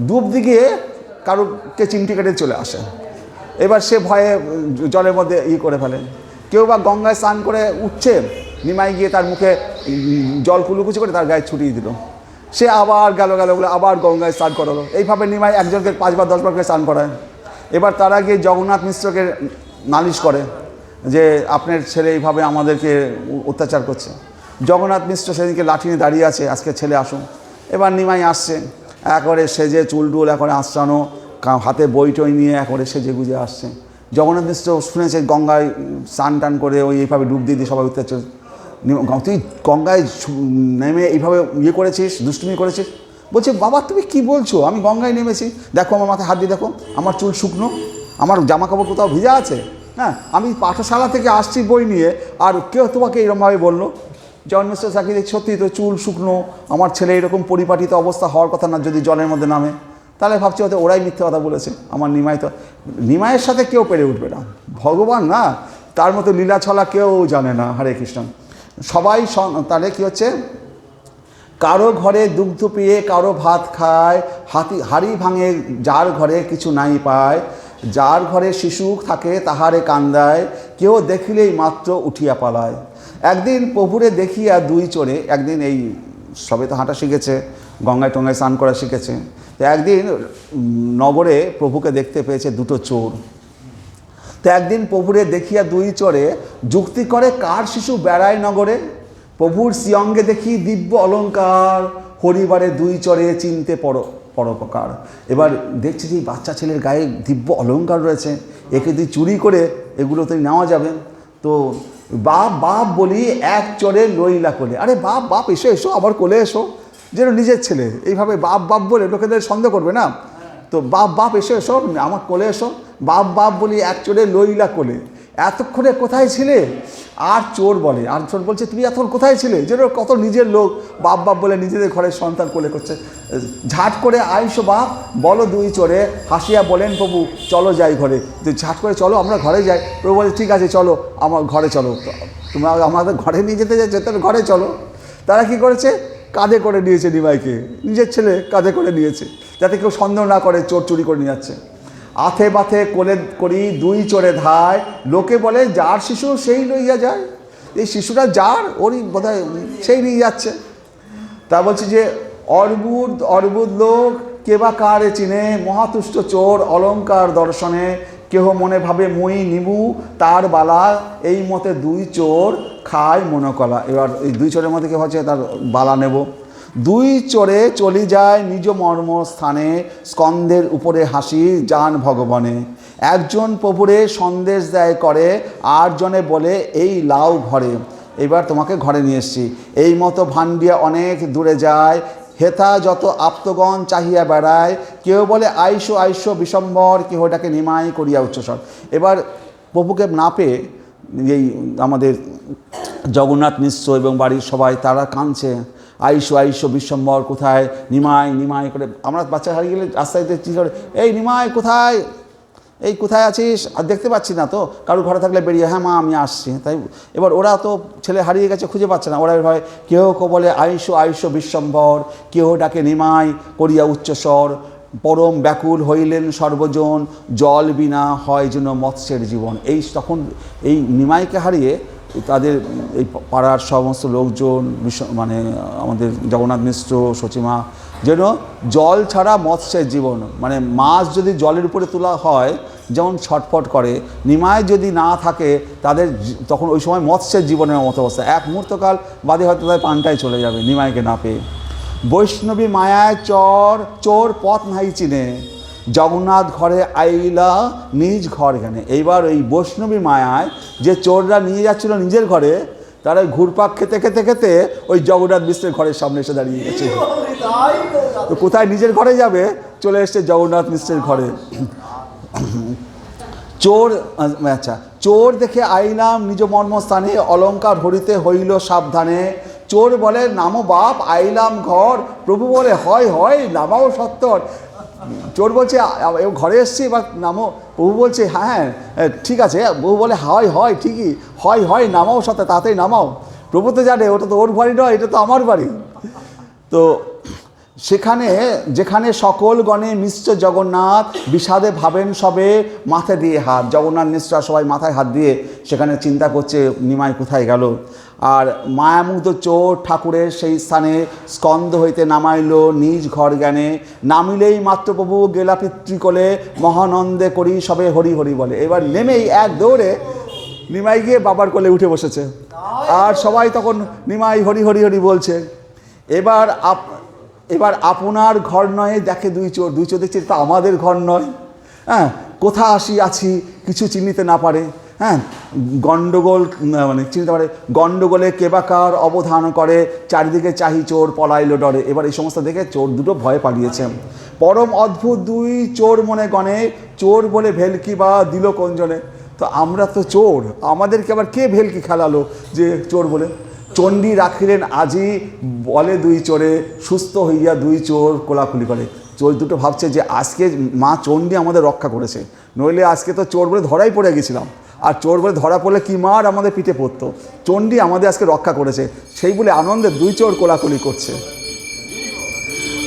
ডুব দিয়ে কারোকে চিমটি কেটে চলে আসে। এবার সে ভয়ে জলের মধ্যে করে ফেলে। কেউ বা গঙ্গায় স্নান করে উঠছে, নিমাই গিয়ে তার মুখে জল কুলুকুচি করে তার গায়ে ছুটিয়ে দিল। সে আবার গেল বলে আবার গঙ্গায় স্নান করালো। এইভাবে নিমাই একজনকে 5 বার 10 বার করে স্নান করায়। এবার তারা গিয়ে জগন্নাথ মিশ্রকে নালিশ করে যে আপনার ছেলে এইভাবে আমাদেরকে অত্যাচার করছে। জগন্নাথ মিশ্র সেদিনকে লাঠি নিয়ে দাঁড়িয়ে আছে, আজকে ছেলে আসুন। এবার নিমাই আসছে, একবারে সেজে চুল টুল একবারে আঁচড়ানো, হাতে বই টই নিয়ে একবারে সেজে গুজে আসছে। জগন্নাথ মিশ্র শুনেছে গঙ্গায় স্নান টান করে ওই এইভাবে ডুব দিয়ে সবাই অত্যাচার, তুই গঙ্গায় নেমে এইভাবে করেছিস, দুষ্টুমি করেছিস। বলছে বাবা তুমি কি বলছো, আমি গঙ্গায় নেমেছি, দেখো আমার মাথায় হাত দিয়ে দেখো, আমার চুল শুকনো, আমার জামা কাপড় কোথাও ভিজা আছে, হ্যাঁ আমি পাঠশালা থেকে আসছি বই নিয়ে, আর কেউ তোমাকে এরকমভাবে বললো। জগন্নাথ মিশ্র তাকে দেখি সত্যি তো চুল শুকনো, আমার ছেলে এরকম পরিপাটিত অবস্থা হওয়ার কথা না যদি জলের মধ্যে নামে। তাহলে ভাবছি হয়তো ওরাই মিথ্যে কথা বলেছে, আমার নিমাই তো, নিমাইয়ের সাথে কেউ পেরে উঠবে না, ভগবান না, তার মতো লীলা ছলা কেউ জানে না। হরে কৃষ্ণ। সবাই তাহলে কী হচ্ছে, কারো ঘরে দুগ্ধ পেয়ে কারো ভাত খায়, হাড়ি ভাঙে যার ঘরে কিছু নাই পায়, যার ঘরে শিশু থাকে তাহারে কান্দায়, কেউ দেখিলেই মাত্র উঠিয়া পালায়। একদিন প্রভুরে দেখিয়া দুই চোরে, একদিন এই সবে তো হাঁটা শিখেছে, গঙ্গায় টঙ্গায় স্নান করা শিখেছে, তো একদিন নগরে প্রভুকে দেখতে পেয়েছে দুটো চোর। তো একদিন প্রভুরে দেখিয়া দুই চোরে যুক্তি করে, কার শিশু বেড়ায় নগরে, প্রভুর শ্রীঅঙ্গে দেখি দিব্য অলঙ্কার, হরিবারে দুই চরে চিনতে পরোপকার। এবার দেখছি যে বাচ্চা ছেলের গায়ে দিব্য অলঙ্কার রয়েছে, একে তুই চুরি করে এগুলো তো নেওয়া যাবে। তো বাপ বাপ বলি এক চরে লইলা কোলে, আরে বাপ বাপ এসো এসো আবার কোলে এসো, যেন নিজের ছেলে, এইভাবে বাপ বাপ বলে লোকেদের সন্দেহ করবে না। তো বাপ বাপ এসো এসো আমার কোলে এসো, বাপ বাপ বলি এক চোরে লইলা কোলে, এতক্ষণে কোথায় ছিলে। আর চোর বলে, আর চোর বলছে তুমি এতক্ষণ কোথায় ছিলে, যেন কত নিজের লোক বাপ বাপ বলে নিজেদের ঘরের সন্তান কোলে করছে। ঝাট করে আইসো বাপ বলো দুই চোরে, হাসিয়া বলেন প্রভু চলো যাই ঘরে। যে ঝাট করে চলো আমরা ঘরে যাই। প্রভু বলে ঠিক আছে চলো আমার ঘরে চলো, তোমরা আমাদের ঘরে নিয়ে যেতে যাচ্ছে, তাহলে ঘরে চলো। তারা কি করেছে, কাঁধে করে নিয়েছে নিমাইকে, নিজের ছেলে কাঁধে করে নিয়েছে, যাতে কেউ সন্দেহ না করে চোর চুরি করে নিয়ে যাচ্ছে। আথে বাথে কোলে করি দুই চোরে ধায়, লোকে বলে যার শিশু সেই লইয়া যায়। এই শিশুটা যার, ওরই বোধহয় সেই নিয়ে যাচ্ছে। তা বলছে যে অর্বুদ লোক কে বা কারে চিনে, মহাতুষ্ট চোর অলঙ্কার দর্শনে, কেহ মনে ভাবে মুই নিবু তার বালা, এই মতে দুই চোর খায় মনোকলা। এবার এই দুই চোরের মধ্যে কেউ হচ্ছে তার বালা নেব। দুই চোরে চলি যায় নিজ মর্মস্থানে, স্কন্ধের উপরে হাসি যান ভগবানে। একজন প্রভুরে সন্দেশ দেয় করে, আর জনে বলে এই লাউ ঘরে। এবার তোমাকে ঘরে নিয়ে এসছি, এই মতো ভান্ডিয়া অনেক দূরে যায়, হেথা যত আপ্তগণ চাহিয়া বেড়ায়, কেউ বলে আইসো আইসো বিশ্বম্বর, কেহ ডাকে নিমাই করিয়া উচ্চস্বর। এবার প্রভুকে না পেয়ে এই আমাদের জগন্নাথ মিশ্র এবং বাড়ির সবাই তারা কাঁদছে, আইসো আইসো বিশ্বম্বর কোথায়, নিমাই নিমাই করে। আমরা বাচ্চা হারিয়ে গেলে রাস্তায় কী করে, এই নিমাই কোথায়, এই কোথায় আছিস, আর দেখতে পাচ্ছি না তো, কারো ঘরে থাকলে বেরিয়ে হ্যাঁ মা আমি আসছি। তাই এবার ওরা তো ছেলে হারিয়ে গেছে খুঁজে পাচ্ছে না, ওরা হয় কেউ বলে আইসো আইসো বিশ্বম্বর, কেউ ডাকে নিমাই করিয়া উচ্চস্বর, পরম ব্যাকুল হইলেন সর্বজন, জল বিনা হয় যেন মৎস্যের জীবন। এই তখন এই নিমাইকে হারিয়ে তাদের এই পাড়ার সমস্ত লোকজন মানে আমাদের জগন্নাথ মিশ্র সচিমা যেন জল ছাড়া মৎস্যের জীবন, মানে মাছ যদি জলের উপরে তোলা হয় যেমন ছটফট করে, নিমাই যদি না থাকে তাদের তখন ওই সময় মৎস্যের জীবনের মতো অবস্থা, এক মুহূর্তকাল বাদে হয়তো তাদের প্রাণটাই চলে যাবে নিমাইকে না পেয়ে। বৈষ্ণবী মায়ায় চোর পথ নাই চিনে, জগন্নাথ ঘরে আইলা নিজ ঘর জ্ঞানে। এইবার ওই বৈষ্ণবী মায়ায় যে চোররা নিয়ে যাচ্ছিল নিজের ঘরে, তারা ঘুরপাক খেতে খেতে খেতে ওই জগন্নাথ মিশ্রের ঘরের সামনে এসে দাঁড়িয়ে গেছে। তো কোথায় নিজের ঘরে যাবে, চলে এসছে জগন্নাথ মিশ্রের ঘরে। চোর, আচ্ছা, চোর দেখে আইলাম নিজ মর্মস্থানে, অলঙ্কার হরিতে হইল সাবধানে। চোর বলে নামো বাপ আইলাম ঘর, প্রভু বলে হয় হয় নামাও সত্তর। চোর বলছে ঘরে এসছি এবার নামো, প্রভু বলছে হ্যাঁ ঠিক আছে। প্রভু বলে হয় হয় ঠিকই, হয় হয় নামাও সত্তর, তাড়াতাড়ি নামাও। প্রভু তো জানে ওটা তো ওর বাড়ি নয়, এটা তো আমার বাড়ি। তো সেখানে যেখানে সকল গণে মিশ্র জগন্নাথ, বিষাদে ভাবেন সবে মাথা দিয়ে হাত। জগন্নাথ মিশ্রা সবাই মাথায় হাত দিয়ে সেখানে চিন্তা করছে নিমাই কোথায় গেল। আর মায়ামুগ্ধ চোর ঠাকুরের সেই স্থানে স্কন্ধ হইতে নামাইল নিজ ঘর জ্ঞানে। নামিলেই মাত্র প্রভু গেলা পিতৃকোলে, মহানন্দে করি সবে হরি হরি বলে। এবার নেমেই এক দৌড়ে নিমাই গিয়ে বাবার কোলে উঠে বসেছে, আর সবাই তখন নিমাই হরি হরি হরি বলছে। এবার আপনার ঘর নয় দেখে দুই চোর দেখছে তা আমাদের ঘর নয়। হ্যাঁ, কোথা আছি কিছু চিনিতে না পারে। হ্যাঁ, গণ্ডগোল মানে চিনতে পারে, গণ্ডগোলে কেবাকার অবধান করে, চারিদিকে চাহি চোর পলাইল ডরে। এবার এই সমস্ত দেখে চোর দুটো ভয়ে পালিয়েছে। পরম অদ্ভুত দুই চোর মনে গণে, চোর বলে ভেলকি বা দিল কোনজনে। তো আমরা তো চোর, আমাদেরকে আবার কে ভেলকি খেলালো যে চোর বলে। চণ্ডী রাখিলেন আজি বলে দুই চোরে, সুস্থ হইয়া দুই চোর কোলাকুলি করে। চোর দুটো ভাবছে যে আজকে মা চণ্ডী আমাদের রক্ষা করেছে, নইলে আজকে তো চোর বলে ধরাই পড়ে গেছিলাম। আর চোর বলে ধরা পড়লে কি মার আমাদের পিঠে পড়তো। চণ্ডী আমাদের আজকে রক্ষা করেছে, সেই বলে আনন্দে দুই চোর কোলাকুলি করছে।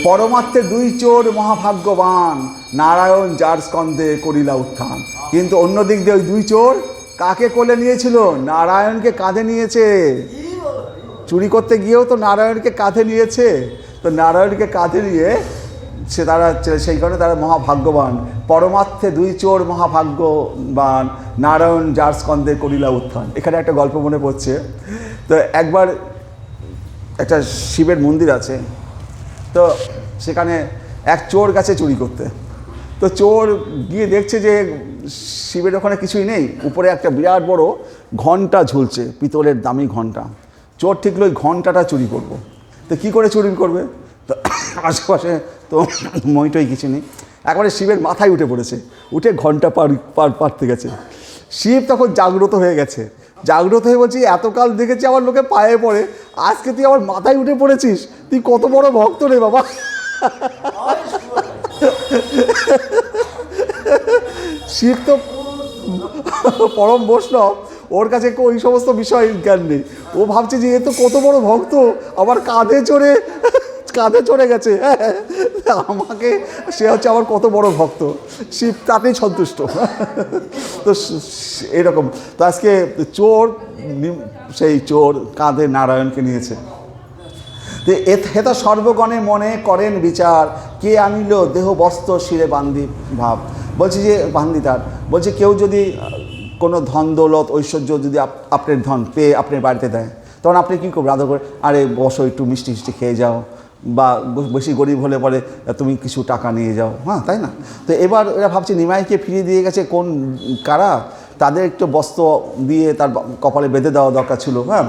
পরমার্থে দুই চোর মহাভাগ্যবান, নারায়ণ যার স্কন্ধে করিলা উত্থান। কিন্তু অন্য দিক দিয়ে ওই দুই চোর কাকে কোলে নিয়েছিল? নারায়ণকে কাঁধে নিয়েছে। চুরি করতে গিয়েও তো নারায়ণকে কাঁধে নিয়েছে। তো নারায়ণকে কাঁধে নিয়ে তারা সেই কারণে তারা মহাভাগ্যবান। পরমার্থে দুই চোর মহাভাগ্যবান, নারায়ণ যার স্কন্ধে করিলা উত্থান। এখানে একটা গল্প মনে পড়ছে। তো একবার একটা শিবের মন্দির আছে, তো সেখানে এক চোর গেছে চুরি করতে। তো চোর গিয়ে দেখছে যে শিবের ওখানে কিছুই নেই, উপরে একটা বিরাট বড় ঘণ্টা ঝুলছে, পিতলের দামি ঘণ্টা। চোর ঠিকলো ওই ঘণ্টাটা চুরি করবো। তো কী করে চুরি করবে? তো আশেপাশে তো মইটই কিছু নেই, একবারে শিবের মাথায় উঠে পড়েছে, উঠে ঘণ্টা পারতে গেছে। শিব তখন জাগ্রত হয়ে গেছে, জাগ্রত হয়ে বলছি এতকাল দেখেছি আমার লোকে পায়ে পড়ে, আজকে তুই আমার মাথায় উঠে পড়েছিস, তুই কত বড় ভক্ত রে বাবা। শিব তো পরম বৈষ্ণব, ওর কাছে ওই সমস্ত বিষয় জ্ঞান নেই। ও ভাবছে যে এ তো কত বড় ভক্ত, আবার কাঁধে চড়ে গেছে, আমাকে সে হচ্ছে আমার কত বড় ভক্ত। শিব তাতেই সন্তুষ্ট। তো এরকম তো আজকে চোর, সেই চোর কাঁধে নারায়ণকে নিয়েছে। তো হেতা সর্বগণে মনে করেন বিচার, কে আনিল দেহ বস্ত্র শিরে বান্ধি ভাব। বলছি যে বান্ধি তার বলছে কেউ যদি কোনো ধন দৌলত ঐশ্বর্য যদি আপনার ধন পেয়ে আপনার বাড়িতে দেয়, তখন আপনি কী করবেন? আদর করে আরে বসো একটু মিষ্টি খেয়ে যাও, বা বেশি গরিব হলে পরে তুমি কিছু টাকা নিয়ে যাও, হ্যাঁ তাই না? তো এবার এরা ভাবছে নিমাইকে ফিরিয়ে দিয়ে গেছে কোন কারা, তাদের একটু বস্ত্র দিয়ে তার কপালে বেঁধে দেওয়া দরকার ছিল। হ্যাঁ,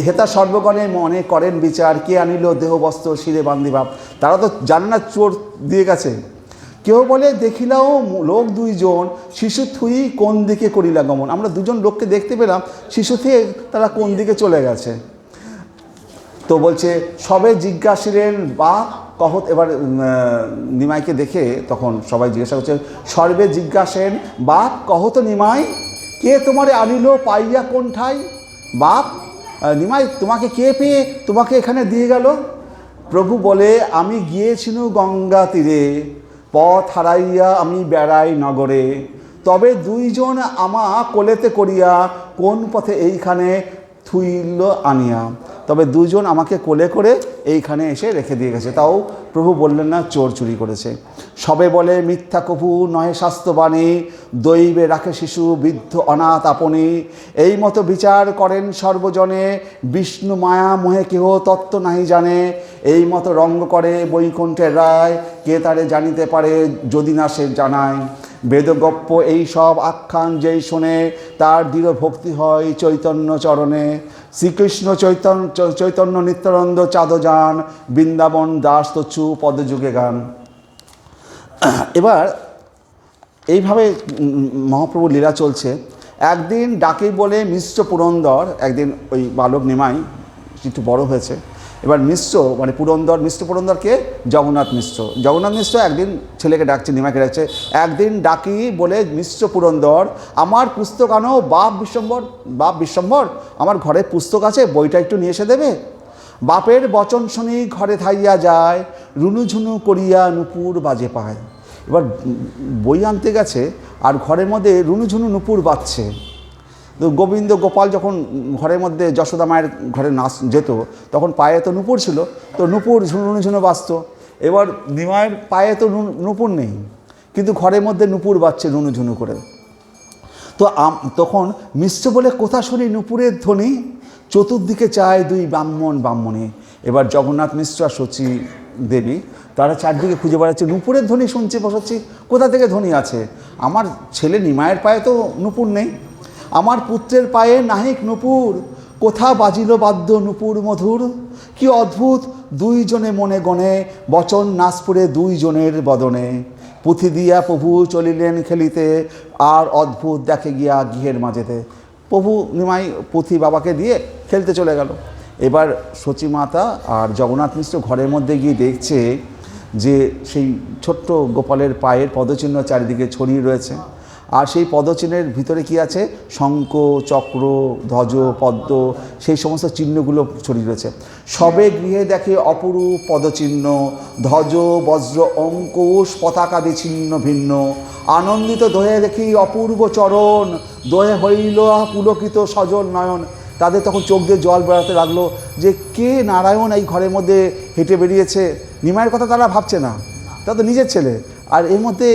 হেতা সর্বগণে মনে করেন বিচার, কে আনিল দেহ বস্ত্র শিরে বান্ধি ভাব। তারা তো জানে না চোর দিয়ে গেছে। কেউ বলে দেখিলাও লোক দুইজন, শিশু থুই কোন দিকে করিলা গমন। আমরা দুজন লোককে দেখতে পেলাম, শিশু থেকে তারা কোন দিকে চলে গেছে। তো বলছে সবে জিজ্ঞাসিলেন বা কহত। এবার নিমাইকে দেখে তখন সবাই জিজ্ঞাসা করছে, সর্বে জিজ্ঞাসেন বাপ কহত নিমাই, কে তোমারে আনিল পাইয়া কোন ঠাই? বাপ নিমাই তোমাকে কে পেয়ে তোমাকে এখানে দিয়ে গেল? প্রভু বলে আমি গিয়েছিনু গঙ্গা তীরে, পথ হারাইয়া আমি বেড়াই নগরে, তবে দুইজন আমা কোলেতে করিয়া কোন পথে এইখানে থুইল আনিয়া। তবে দুজন আমাকে কোলে করে এইখানে এসে রেখে দিয়ে গেছে। তাও প্রভু বললেন না চোর চুরি করেছে। সবে বলে মিথ্যা কভু নহে স্বাস্থ্যবাণী, দৈবে রাখে শিশু বৃদ্ধ অনাথ আপনি। এই মতো বিচার করেন সর্বজনে, বিষ্ণু মায়া মোহে কেহ তত্ত্ব নাহি জানে। এই মতো রঙ্গ করে বৈকুণ্ঠের রায়, কে তারে জানিতে পারে যদি না সে জানায়। বেদগপ্য এই সব আখ্যান যেই শোনে, তার দৃঢ় ভক্তি হয় চৈতন্য চরণে। শ্রীকৃষ্ণ চৈতন্য নিত্যানন্দ চাঁদযান, বৃন্দাবন দাস তছু পদযুগে গান। এবার এইভাবে মহাপ্রভু লীলা চলছে। একদিন ডাকে বলে মিশ্র পুরন্দর, একদিন ওই বালক নিমাই একটু বড় হয়েছে, এবার মিশ্র মানে পুরন্দর, মিশ্র পুরন্দরকে জগন্নাথ মিশ্র, জগন্নাথ মিশ্র একদিন ছেলেকে ডাকছে, নিমাইকে ডাকছে, একদিন ডাকি বলে মিশ্র পুরন্দর, আমার পুস্তক আনো বাপ বিশ্বম্বর, বাপ বিশ্বম্বর আমার ঘরে পুস্তক আছে, বইটা একটু নিয়ে এসে দেবে। বাপের বচন শুনি ঘরে থাইয়া যায়, রুনুঝুনু করিয়া নুপুর বাজে পায়। এবার বই আনতে গেছে আর ঘরের মধ্যে রুনুঝুনু নুপুর বাজছে। তো গোবিন্দ গোপাল যখন ঘরের মধ্যে যশোদা মায়ের ঘরে নাচ যেত, তখন পায়ে তো নুপুর ছিল, তো নুপুর রুনুঝুনু বাজত। এবার নিমাইয়ের পায়ে তো নুপুর নেই, কিন্তু ঘরের মধ্যে নুপুর বাজছে রুনুঝুনু করে। তো তখন মিশ্র বলে, কোথা শুনি নুপুরের ধ্বনি, চতুর্দিকে চায় দুই ব্রাহ্মণ ব্রাহ্মণী। এবার জগন্নাথ মিশ্র আর শচী দেবী তারা চারদিকে খুঁজে বেড়াচ্ছে, নুপুরের ধ্বনি শুনছি, বসাচ্ছি, কোথা থেকে ধ্বনি আছে? আমার ছেলে নিমাইয়ের পায়ে তো নুপুর নেই, আমার পুত্রের পায়ে নাহিক নুপুর, কোথা বাজিল বাদ্য নুপুর মধুর। কি অদ্ভুত দুইজনে মনে গণে, বচন নাচপুরে দুইজনের বদনে। পুঁথি দিয়া প্রভু চলিলেন খেলিতে, আর অদ্ভুত দেখে গিয়া গৃহের মাঝেতে। প্রভু নিমাই পুঁথি বাবাকে দিয়ে খেলতে চলে গেল। এবার শচী মাতা আর জগন্নাথ মিশ্র ঘরের মধ্যে গিয়ে দেখছে যে সেই ছোট্ট গোপালের পায়ের পদচিহ্ন চারিদিকে ছড়িয়ে রয়েছে, আর সেই পদচিহ্নের ভিতরে কি আছে? শঙ্খ, চক্র, ধ্বজ, পদ্ম, সেই সমস্ত চিহ্নগুলো ছড়িয়ে রয়েছে। সবে গৃহে দেখে অপরূপ পদচিহ্ন, ধ্বজ, বজ্র, অঙ্কুশ, পতাকাদি ছিন্ন ভিন্ন। আনন্দিত দোহে দেখি অপূর্ব চরণ, দোহে হইল পুলকিত সজল নয়ন। তাদের তখন চোখ দিয়ে জল বেড়াতে লাগলো যে কে নারায়ণ এই ঘরের মধ্যে হেঁটে বেরিয়েছে। নিমাইয়ের কথা তারা ভাবছে না, তা তো নিজের ছেলে। আর এর মধ্যে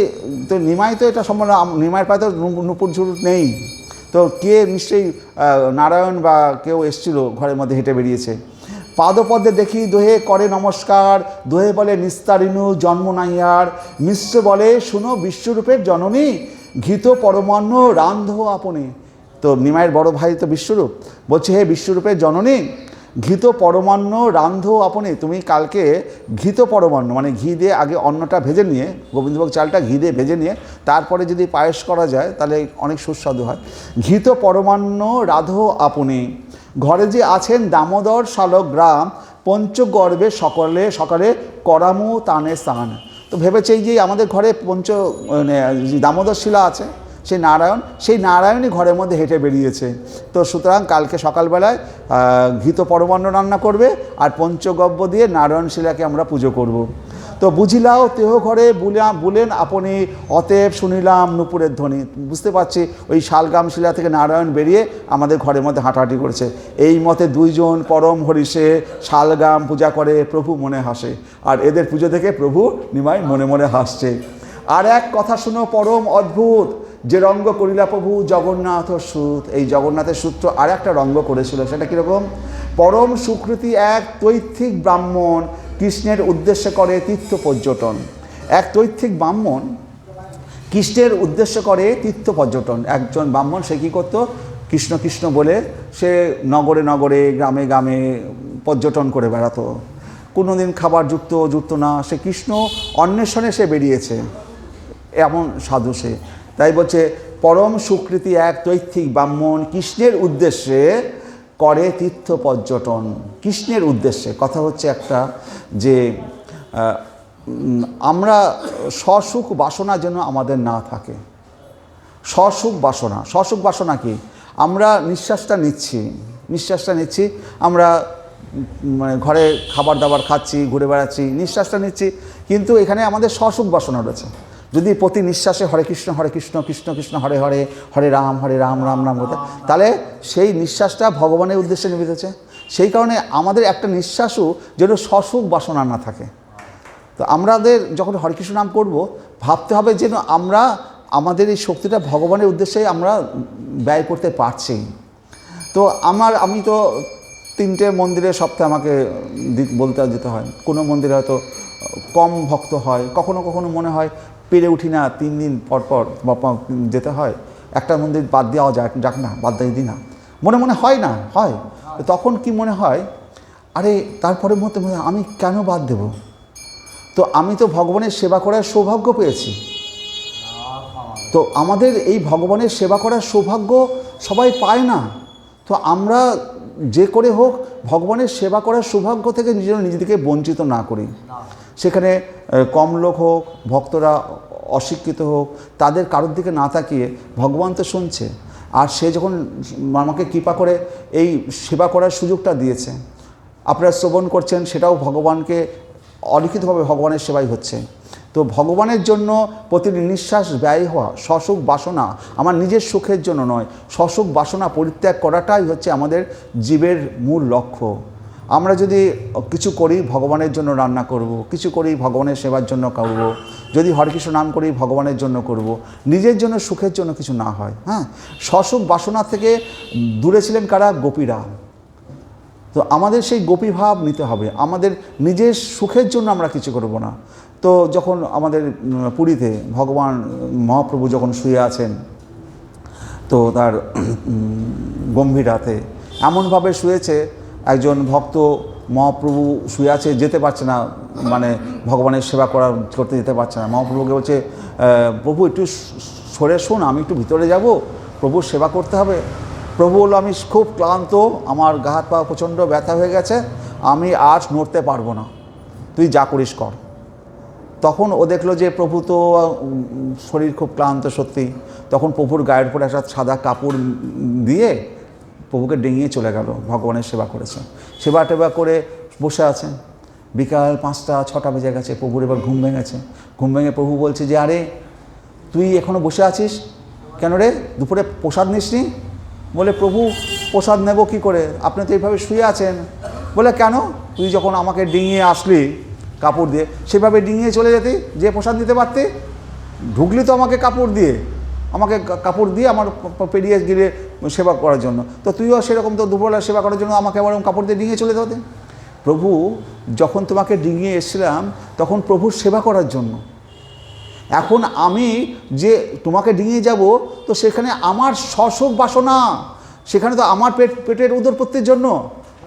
তো নিমাই তো এটা সম্ভব না, নিমাইয়ের পায়ে তো নুপুর ঝুরুট নেই, তো কে নিশ্চয়ই নারায়ণ বা কেউ এসেছিল ঘরের মধ্যে হেঁটে বেরিয়েছে। পাদপদ্মে দেখি দোহে করে নমস্কার, দোহে বলে নিস্তারিণু জন্ম নাহিয়ার। মিশ্র বলে শুনো বিশ্বরূপের জননী, ঘৃত পরমান্ন রান্ধ আপনি। তো নিমাইয়ের বড় ভাই তো বিশ্বরূপ, বলছে হে বিশ্বরূপের জননী, ঘৃত পরমান্ন রান্ধ আপনি, তুমি কালকে ঘৃত পরমান্ন মানে ঘি দিয়ে আগে অন্নটা ভেজে নিয়ে, গোবিন্দভোগ চালটা ঘি দিয়ে ভেজে নিয়ে তারপরে যদি পায়েস করা যায় তাহলে অনেক সুস্বাদু হয়। ঘৃত পরমান্ন রাধো আপনি, ঘরে যে আছেন দামোদর শালগ্রাম, পঞ্চগর্ভে সকলে সকালে করামু তানে স্নান। তো ভেবেছে যে আমাদের ঘরে দামোদর শিলা আছে, সেই নারায়ণই ঘরের মধ্যে হেঁটে বেরিয়েছে। তো সুতরাং কালকে সকালবেলায় ঘৃত পরমান্ন রান্না করবে আর পঞ্চগব্য দিয়ে নারায়ণ শিলাকে আমরা পুজো করব। তো বুঝিলাও তেহ ঘরে বলেন আপনি, অতএব শুনিলাম নুপুরের ধ্বনি। বুঝতে পারছি ওই শালগ্রাম শিলা থেকে নারায়ণ বেরিয়ে আমাদের ঘরের মধ্যে হাঁটাহাঁটি করেছে। এই মতে দুইজন পরম হরিষে শালগ্রাম পূজা করে, প্রভু মনে হাসে। আর এদের পুজো থেকে প্রভু নিমাই মনে মনে হাসছে। আর এক কথা শুনো পরম অদ্ভুত, যে রঙ্গ করিলা প্রভু জগন্নাথ সুত। এই জগন্নাথের সূত্র আর একটা রঙ্গ করেছিল, সেটা কীরকম? পরম সুকৃতি এক তৈত্থিক ব্রাহ্মণ, কৃষ্ণের উদ্দেশ্যে করে তীর্থ পর্যটন। এক তৈত্থিক ব্রাহ্মণ কৃষ্ণের উদ্দেশ্য করে তীর্থ পর্যটন। একজন ব্রাহ্মণ সে কী করতো? কৃষ্ণ কৃষ্ণ বলে সে নগরে নগরে গ্রামে গ্রামে পর্যটন করে বেড়াতো। কোনো দিন খাবার যুক্ত না, সে কৃষ্ণ অন্বেষণে সে বেরিয়েছে, এমন সাধু সে। তাই বলছে পরম সুকৃতি এক তৈত্থিক ব্রাহ্মণ, কৃষ্ণের উদ্দেশ্যে করে তীর্থ পর্যটন। কৃষ্ণের উদ্দেশ্যে কথা হচ্ছে একটা যে আমরা স্বসুখ বাসনা যেন আমাদের না থাকে। স্বসুখ বাসনা কি? আমরা নিঃশ্বাসটা নিচ্ছি, আমরা মানে ঘরে খাবার দাবার খাচ্ছি, ঘুরে বেড়াচ্ছি, নিঃশ্বাসটা নিচ্ছি, কিন্তু এখানে আমাদের স্বসুখ বাসনা রয়েছে। যদি প্রতি নিঃশ্বাসে হরে কৃষ্ণ কৃষ্ণ কৃষ্ণ হরে হরে, হরে রাম রাম রাম হতে, তাহলে সেই নিঃশ্বাসটা ভগবানের উদ্দেশ্যে নিবেদিত। সেই কারণে আমাদের একটা নিঃশ্বাসও যেন স্বসুখ বাসনা না থাকে। তো আমাদের যখন হরে কৃষ্ণ নাম করব, ভাবতে হবে যেন আমরা আমাদের এই শক্তিটা ভগবানের উদ্দেশ্যে আমরা ব্যয় করতে পারছি। তো আমি তো 3টে মন্দিরে সপ্তাহে আমাকে বলতে যেতে হয়। কোনো মন্দিরে হয়তো কম ভক্ত হয়, কখনো কখনো মনে হয় পেরে উঠি না, 3 দিন পর পর যেতে হয়, একটা মন্দির বাদ দেওয়া যাক না, বাদ দিয়ে দিই না, মনে মনে হয় না হয়। তখন কি মনে হয়, আরে তারপরে মধ্যে আমি কেন বাদ দেব? তো আমি তো ভগবানের সেবা করার সৌভাগ্য পেয়েছি। তো আমাদের এই ভগবানের সেবা করার সৌভাগ্য সবাই পায় না। তো আমরা যে করে হোক ভগবানের সেবা করার সৌভাগ্য থেকে নিজেদেরকে বঞ্চিত না করি। সেখানে কম লোক হোক, ভক্তরা অশিক্ষিত হোক, তাদের কারোর দিকে না তাকিয়ে ভগবান তো শুনছে। আর সে যখন আমাকে কৃপা করে এই সেবা করার সুযোগটা দিয়েছে, আপনারা শ্রবণ করছেন, সেটাও ভগবানকে অলিখিতভাবে ভগবানের সেবাই হচ্ছে। তো ভগবানের জন্য প্রতিটি নিঃশ্বাস ব্যয় হওয়া, সসুখ বাসনা, আমার নিজের সুখের জন্য নয়, সসুখ বাসনা পরিত্যাগ করাটাই হচ্ছে আমাদের জীবের মূল লক্ষ্য। আমরা যদি কিছু করি ভগবানের জন্য রান্না করব, কিছু করি ভগবানের সেবার জন্য করব, যদি হরেকৃষ্ণ নাম করি ভগবানের জন্য করব, নিজের জন্য সুখের জন্য কিছু না হয়। হ্যাঁ, সসুখ বাসনা থেকে দূরে ছিলেন কারা? গোপীরা। তো আমাদের সেই গোপী ভাব নিতে হবে, আমাদের নিজের সুখের জন্য আমরা কিছু করব না। তো যখন আমাদের পুরীতে ভগবান মহাপ্রভু যখন শুয়ে আছেন, তো তার গম্ভীর রাতে এমনভাবে শুয়েছে, একজন ভক্ত মহাপ্রভু শুয়ে আছে, যেতে পারছে না, মানে ভগবানের সেবা করতে যেতে পারছে না। মহাপ্রভুকে বলছে, প্রভু একটু সরে শোন, আমি একটু ভিতরে যাব, প্রভুর সেবা করতে হবে। প্রভু বলল, আমি খুব ক্লান্ত, আমার গা হাত পা প্রচণ্ড ব্যথা হয়ে গেছে, আমি আজ নড়তে পারবো না, তুই যা করিস কর। তখন ও দেখলো যে প্রভু তো শরীর খুব ক্লান্ত সত্যি। তখন প্রভুর গায়ের উপর একটা সাদা কাপড় দিয়ে প্রভুকে ডিঙিয়ে চলে গেল, ভগবানের সেবা করেছে। সেবা টেবা করে বসে আছেন, বিকাল 5টা 6টা বেজে গেছে, প্রভুর এবার ঘুম ভেঙেছে। ঘুম ভেঙে প্রভু বলছে যে, আরে তুই এখনও বসে আছিস কেন রে, দুপুরে প্রসাদ নিসনি? বলে, প্রভু প্রসাদ নেব কী করে, আপনি তো এইভাবে শুয়ে আছেন। বলে, কেন? তুই যখন আমাকে ডিঙিয়ে আসলি কাপড় দিয়ে, সেভাবে ডিঙিয়ে চলে যেতি, যে প্রসাদ দিতে পারতি। ঢুকলি তো আমাকে কাপড় দিয়ে, আমার পেরিয়ে গিয়ে সেবা করার জন্য, তো তুইও সেরকম তো দুপুরবেলা সেবা করার জন্য আমাকে আবার কাপড় দিয়ে ডিঙিয়ে চলে যেতে। প্রভু যখন তোমাকে ডিঙিয়ে এসেছিলাম তখন প্রভুর সেবা করার জন্য, এখন আমি যে তোমাকে ডিঙিয়ে যাব, তো সেখানে আমার সসুখ বাসনা, সেখানে তো আমার পেটের উদরপত্তির জন্য,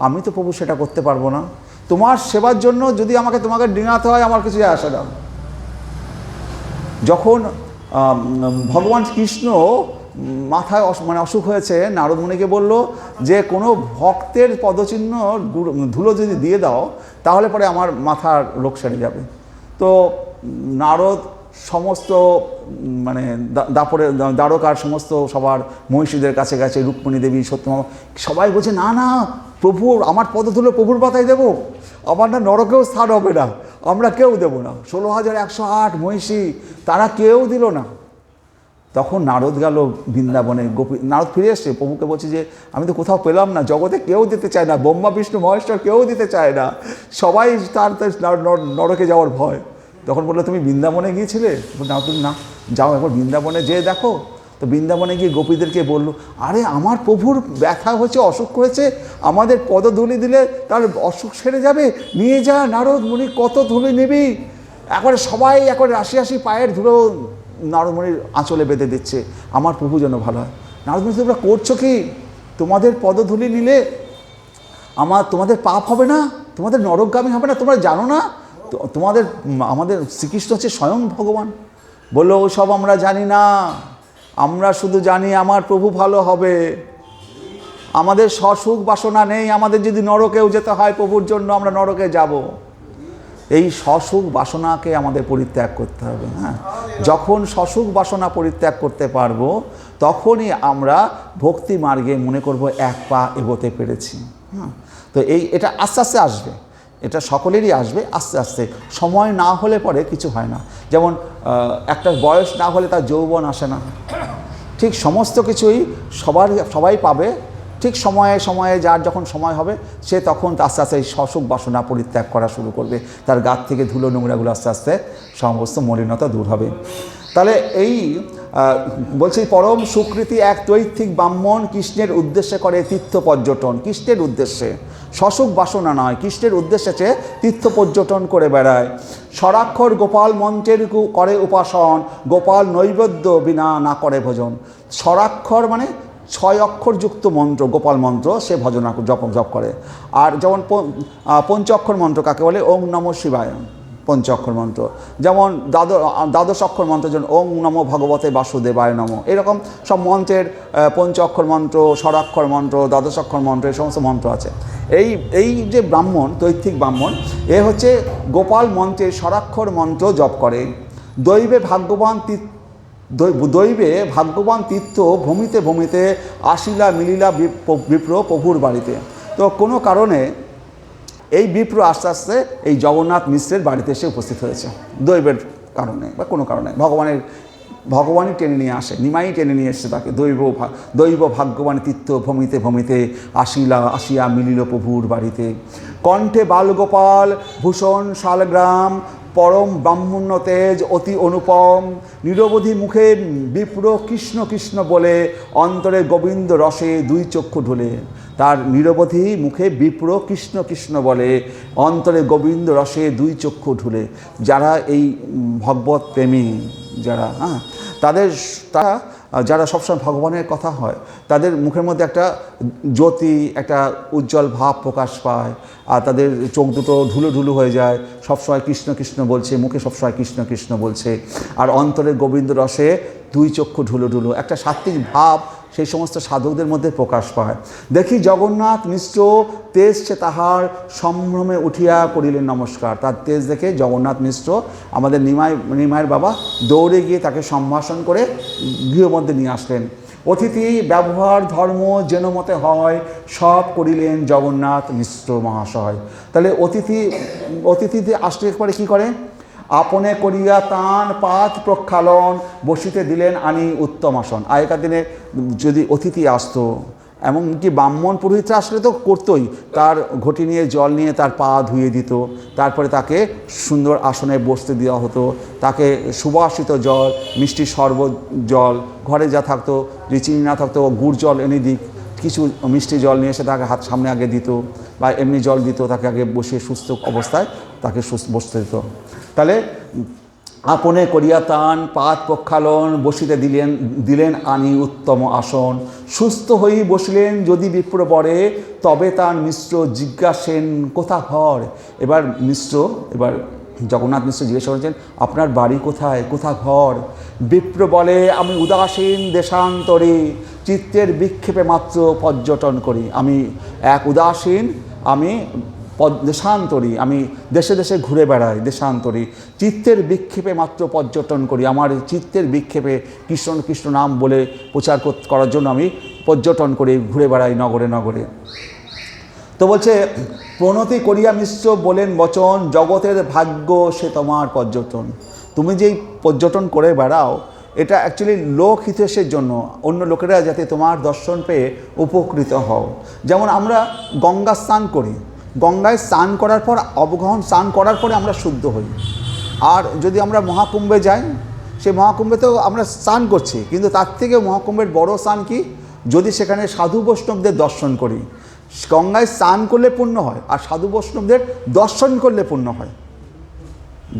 আমি তো প্রভু সেটা করতে পারবো না। তোমার সেবার জন্য যদি তোমাকে ডিঙাতে হয়, আমার কিছু আসে না। যখন ভগবান কৃষ্ণ মাথায় অসুখ হয়েছে, নারদ মুনিকে বলল যে কোনো ভক্তের পদচিহ্ন ধুলো যদি দিয়ে দাও, তাহলে পরে আমার মাথার রোগ সেরে যাবে। তো নারদ সমস্ত দ্বারকার সমস্ত সবার মহিষীদের কাছে গেছে, রুক্মিণী দেবী, সত্যভামা, সবাই বলছে, না না প্রভুর, আমার পদধুলো প্রভুর মাথায় দেবো, আমার না নরকেও স্থান হবে না, আমরা কেউ দেবো না। 16,108 মহিষী, তারা কেউ দিল না। তখন নারদ গেল বৃন্দাবনে, নারদ ফিরে এসছে, প্রভুকে বলছে যে আমি তো কোথাও পেলাম না, জগতে কেউ দিতে চায় না, ব্রহ্মা বিষ্ণু মহেশ্বর কেউ দিতে চায় না, সবাই তার নরকে যাওয়ার ভয়। তখন বললো, তুমি বৃন্দাবনে গিয়েছিলে? না, তুমি না, যাও একবার বৃন্দাবনে যেয়ে দেখো। তো বৃন্দাবনে গিয়ে গোপীদেরকে বললো, আরে আমার প্রভুর ব্যথা হয়েছে, অসুখ হয়েছে, আমাদের পদধূলি দিলে তার অসুখ সেরে যাবে, নিয়ে যা নারদ মুনি, কত ধুলি নিবি। একবারে সবাই একবারে রাশি রাশি পায়ের ধুলো নারদ মুনির আঁচলে বেঁধে দিচ্ছে, আমার প্রভু যেন ভালো হয়। নারদ মুনি, তোমরা করছো কি? তোমাদের পদধূলি নিলে তোমাদের পাপ হবে না, তোমাদের নরকগামী হবে না, তোমরা জানো না? আমাদের শ্রীকৃষ্ণ হচ্ছে স্বয়ং ভগবান। বললো, সব আমরা জানি না, আমরা শুধু জানি আমার প্রভু ভালো হবে, আমাদের সসুখ বাসনা নেই, আমাদের যদি নরকেও যেতে হয় প্রভুর জন্য, আমরা নরকে যাব। এই সসুখ বাসনাকে আমাদের পরিত্যাগ করতে হবে। হ্যাঁ, যখন সসুখ বাসনা পরিত্যাগ করতে পারবো, তখনই আমরা ভক্তি মার্গে মনে করব এক পা এগোতে পেরেছি। হ্যাঁ, তো এটা আস্তে আস্তে আসবে, এটা সকলেরই আসবে আস্তে আস্তে, সময় না হলে পরে কিছু হয় না। যেমন একটা বয়স না হলে তার যৌবন আসে না, ঠিক সমস্ত কিছুই সবাই পাবে, ঠিক সময়ে সময়ে যার যখন সময় হবে সে তখন আস্তে আস্তে এই অসুখ বাসনা পরিত্যাগ করা শুরু করবে, তার গাত থেকে ধুলো নোংরাগুলো আস্তে আস্তে সমস্ত মলিনতা দূর হবে। তাহলে এই বলছি পরম সুকৃতি এক তৈথিক ব্রাহ্মণ কৃষ্ণের উদ্দেশ্যে করে তীর্থ পর্যটন, কৃষ্ণের উদ্দেশ্যে, শশুক বাসনা নয়, কৃষ্ণের উদ্দেশ্যে সে তীর্থ পর্যটন করে বেড়ায়। স্বরাক্ষর গোপাল মন্ত্রের করে উপাসন, গোপাল নৈবেদ্য বিনা না করে ভজন। স্বরাক্ষর মানে 6 অক্ষরযুক্ত মন্ত্র, গোপাল মন্ত্র সে ভজনা জপ করে। আর যেমন পঞ্চ অক্ষর মন্ত্র কাকে বলে? ওং নমঃ শিবায়, পঞ্চ অক্ষর মন্ত্র। যেমন দ্বাদশ অক্ষর মন্ত্র, যেমন ওং নমো ভগবতে বাসুদেবায় নমঃ, এরকম সব মন্ত্রের পঞ্চ অক্ষর মন্ত্র, ষড়াক্ষর মন্ত্র, দ্বাদশ অক্ষর মন্ত্র, এই সমস্ত মন্ত্র আছে। এই যে ব্রাহ্মণ, তৈত্বিক ব্রাহ্মণ, এ হচ্ছে গোপাল মন্ত্রের ষড়াক্ষর মন্ত্র জপ করে। দৈবে ভাগ্যবান তীর্থ ভূমিতে ভূমিতে আসিলা মিলিলা বিপ্র প্রভুর বাড়িতে। তো কোনো কারণে এই বিপ্র আস্তে আস্তে এই জগন্নাথ মিশ্রের বাড়িতে এসে উপস্থিত হয়েছে, দৈবের কারণে বা কোনো কারণে। ভগবানই টেনে নিয়ে আসে, নিমাই টেনে নিয়ে এসছে তাকে। দৈব ভাগ্যবান তীর্থ ভূমিতে ভূমিতে আসিয়া মিলিল প্রভুর বাড়িতে। কণ্ঠে বালগোপাল ভূষণ শালগ্রাম, পরম ব্রাহ্মণ্য তেজ অতি অনুপম। নিরবধি মুখে বিপ্র কৃষ্ণ কৃষ্ণ বলে, অন্তরে গোবিন্দ রসে 2 চক্ষু ঢুলে। তার নিরবধি মুখে বিপ্র কৃষ্ণ কৃষ্ণ বলে, অন্তরে গোবিন্দ রসে 2 চক্ষু ঢুলে। যারা এই ভগবত প্রেমী, যারা যারা সবসময় ভগবানের কথা হয়, তাদের মুখের মধ্যে একটা জ্যোতি, একটা উজ্জ্বল ভাব প্রকাশ পায়, আর তাদের চোখ দুটো ঢুলো ঢুলো হয়ে যায়, সবসময় কৃষ্ণ কৃষ্ণ বলছে, মুখে সবসময় কৃষ্ণ কৃষ্ণ বলছে, আর অন্তরে গোবিন্দ রসে 2 চক্ষু ঢুলো ঢুলো, একটা সাত্ত্বিক ভাব সেই সমস্ত সাধকদের মধ্যে প্রকাশ পায়। দেখি জগন্নাথ মিশ্র তেজ সে তাহার সম্ভ্রমে উঠিয়া করিলেন নমস্কার। তার তেজ দেখে জগন্নাথ মিশ্র, আমাদের নিমাইয়ের বাবা, দৌড়ে গিয়ে তাকে সম্ভাষণ করে গৃহমধ্যে নিয়ে আসলেন। অতিথি ব্যবহার ধর্ম যেন মতে হয়, সব করিলেন জগন্নাথ মিশ্র মহাশয়। তাহলে অতিথিতে আসলে পরে কী করে? আপনে করিয়া তান পাত প্রক্ষালন, বসিতে দিলেন আনি উত্তম আসন। আগেকার দিনে যদি অতিথি আসতো, এমনকি ব্রাহ্মণ পুরোহিতরা আসলে তো করতোই, তার ঘটি নিয়ে জল নিয়ে তার পা ধুয়ে দিত, তারপরে তাকে সুন্দর আসনে বসতে দেওয়া হতো, তাকে সুবাসিত জল, মিষ্টি শরবত জল, ঘরে যা থাকতো, যদি চিনি না থাকতো গুড় জল এনে দিক, কিছু মিষ্টি জল নিয়ে এসে তাকে হাত সামনে আগে দিত, বা এমনি জল দিত, তাকে আগে বসে সুস্থ অবস্থায় তাকে বসতে দিত। তাহলে আপনে করিয়া তান পাত প্রক্ষালন, বসিতে দিলেন আনি উত্তম আসন। সুস্থ হই বসিলেন যদি বিপ্র বরে, তবে তার মিশ্র জিজ্ঞাসেন কোথা ঘর। এবার জগন্নাথ মিশ্র জিজ্ঞাসা করেছেন, আপনার বাড়ি কোথায়, কোথা ঘর? বিপ্র বলে, আমি উদাসীন দেশান্তরে, চিত্তের বিক্ষেপে মাত্র পর্যটন করি। আমি এক উদাসীন, আমি দেশান্তরী, আমি দেশে দেশে ঘুরে বেড়াই, দেশান্তরী, চিত্তের বিক্ষেপে মাত্র পর্যটন করি। আমার চিত্তের বিক্ষেপে কৃষ্ণ কৃষ্ণ নাম বলে প্রচার করার জন্য আমি পর্যটন করি, ঘুরে বেড়াই নগরে নগরে। তো বলছে, প্রণতি করিয়া মিশ্র বলেন বচন, জগতের ভাগ্য সে তোমার পর্যটন। তুমি যেই পর্যটন করে বেড়াও, এটা অ্যাকচুয়ালি লোক হিতেশের জন্য, অন্য লোকেরা যাতে তোমার দর্শন পেয়ে উপকৃত হও। যেমন আমরা গঙ্গা স্নান করি, গঙ্গায় স্নান করার পর, অবগাহন স্নান করার পরে আমরা শুদ্ধ হই। আর যদি আমরা মহাকুম্ভে যাই, সেই মহাকুম্ভেতেও আমরা স্নান করছি, কিন্তু তার থেকে মহাকুম্ভের বড় স্নান কি? যদি সেখানে সাধু বৈষ্ণবদের দর্শন করি। গঙ্গায় স্নান করলে পুণ্য হয়, আর সাধু বৈষ্ণবদের দর্শন করলে পুণ্য হয়।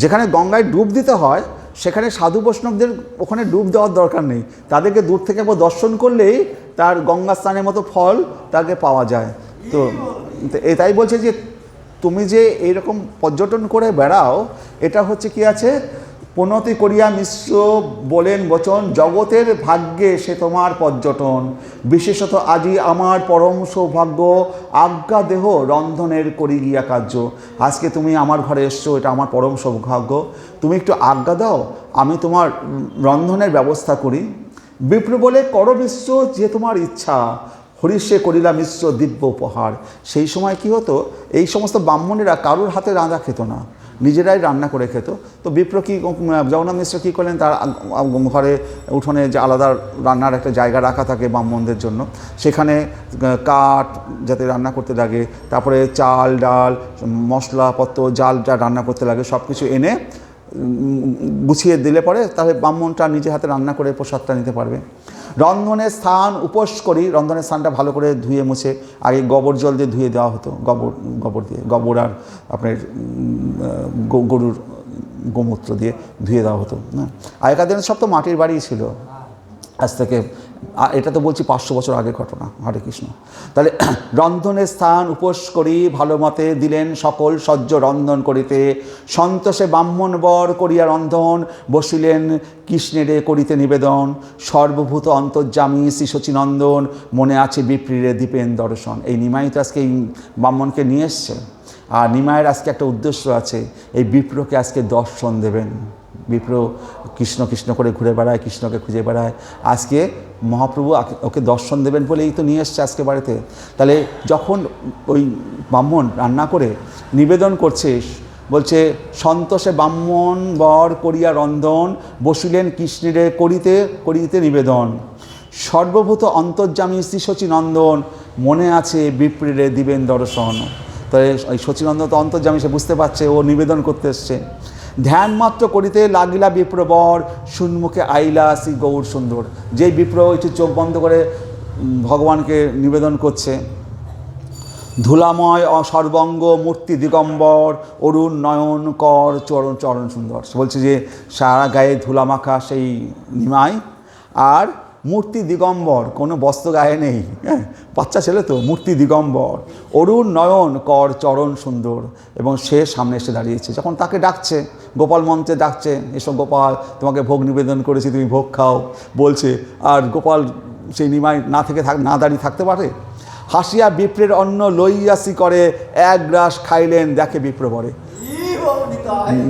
যেখানে গঙ্গায় ডুব দিতে হয়, সেখানে সাধু বৈষ্ণবদের ওখানে ডুব দেওয়ার দরকার নেই, তাদেরকে দূর থেকে দর্শন করলেই তার গঙ্গা স্নানের মতো ফল তাকে পাওয়া যায়। তো এটাই বলছে যে তুমি যে এইরকম পর্যটন করে বেড়াও, এটা হচ্ছে কি আছে? প্রণতি করিয়া মিশ্র বলেন বচন, জগতের ভাগ্যে সে তোমার পর্যটন। বিশেষত আজি আমার পরম সৌভাগ্য, আজ্ঞা দেহ রন্ধনের করি গিয়া কার্য। আজকে তুমি আমার ঘরে এসছো, এটা আমার পরম সৌভাগ্য, তুমি একটু আজ্ঞা দাও, আমি তোমার রন্ধনের ব্যবস্থা করি। বিপ্র বলে, কর মিশ্র যে তোমার ইচ্ছা, হরিষে করিলা মিশ্র দিব্য উপহার। সেই সময় কি হতো? এই সমস্ত ব্রাহ্মণেরা কারোর হাতে রাঁধা খেত না, নিজেরাই রান্না করে খেত। তো বিপ্র কি জগন্নাথ মিশ্র কী করলেন, তার ঘরে উঠোনে যে আলাদা রান্নার একটা জায়গা রাখা থাকে ব্রাহ্মণদের জন্য, সেখানে কাঠ যাতে রান্না করতে লাগে, তারপরে চাল ডাল মশলাপত্র জাল যা রান্না করতে লাগে সব কিছু এনে গুছিয়ে দিলে পরে তাহলে ব্রাহ্মণটা নিজে হাতে রান্না করে প্রসাদটা নিতে পারবে। রন্ধনের স্থান উপোস করি, রন্ধনের স্থানটা ভালো করে ধুয়ে মুছে আগে গোবর জল দিয়ে ধুয়ে দেওয়া হতো, গোবর আর আপনার গরুর গোমূত্র দিয়ে ধুয়ে দেওয়া হতো। হ্যাঁ, আগেকার দিনে সব তো মাটির বাড়িই ছিল। আজ থেকে এটা তো বলছি 500 বছর আগের ঘটনা। হরে কৃষ্ণ। তাহলে রন্ধনের স্থান উপোস করি ভালো মতে দিলেন সকল সহ্য রন্ধন করিতে, সন্তোষে ব্রাহ্মণ বর করিয়া রন্ধন বসিলেন কৃষ্ণেরে করিতে নিবেদন, সর্বভূত অন্তর্যামী শ্রী শচীনন্দন মনে আছে বিপ্রীরে দীপেন দর্শন। এই নিমাই তো আজকে এই ব্রাহ্মণকে নিয়ে এসছে, আর নিমায়ের আজকে একটা উদ্দেশ্য আছে, এই বিপ্রকে আজকে দর্শন দেবেন। বিপ্র কৃষ্ণ কৃষ্ণ করে ঘুরে বেড়ায়, কৃষ্ণকে খুঁজে বেড়ায়, আজকে মহাপ্রভু ওকে দর্শন দেবেন বলেই তো নিয়ে এসছে আজকে বাড়িতে। তাহলে যখন ওই ব্রাহ্মণ রান্না করে নিবেদন করছে, বলছে সন্তোষে ব্রাহ্মণ বর করিয়া রন্ধন বসিলেন কৃষ্ণেরে করিতে করিতে নিবেদন, সর্বভূত অন্তর্যামী শ্রী শচীনন্দন মনে আছে বিপ্রীরে দিবেন দর্শন। তাই ওই শচীনন্দন তো অন্তর্যামী, সে বুঝতে পারছে ও নিবেদন করতে এসছে। ধ্যান মাত্র করিতে লাগিলা বিপ্রবর সুন্মুখে আইলা শ্রী গৌর সুন্দর। যেই বিপ্র একটু চোখ বন্ধ করে ভগবানকে নিবেদন করছে, ধুলাময় সর্বঙ্গ মূর্তি দিগম্বর অরুণ নয়ন কর চরণ চরণ সুন্দর। বলছে যে সারা গায়ে ধুলামাখা সেই নিমাই, আর মূর্তি দিগম্বর, কোনো বস্ত্র গায়ে নেই, হ্যাঁ বাচ্চা ছেলে তো, মূর্তি দিগম্বর অরুণ নয়ন কর চরণ সুন্দর। এবং সে সামনে এসে দাঁড়িয়েছে, যখন তাকে ডাকছে, গোপাল মন্ত্রে ডাকছে, এসো গোপাল তোমাকে ভোগ নিবেদন করেছি তুমি ভোগ খাও বলছে, আর গোপাল সেই নিমাই না দাঁড়িয়ে থাকতে পারে। হাসিয়া বিপ্রের অন্ন লইয়াসি করে এক গ্রাস খাইলেন দেখে বিপ্র বরে।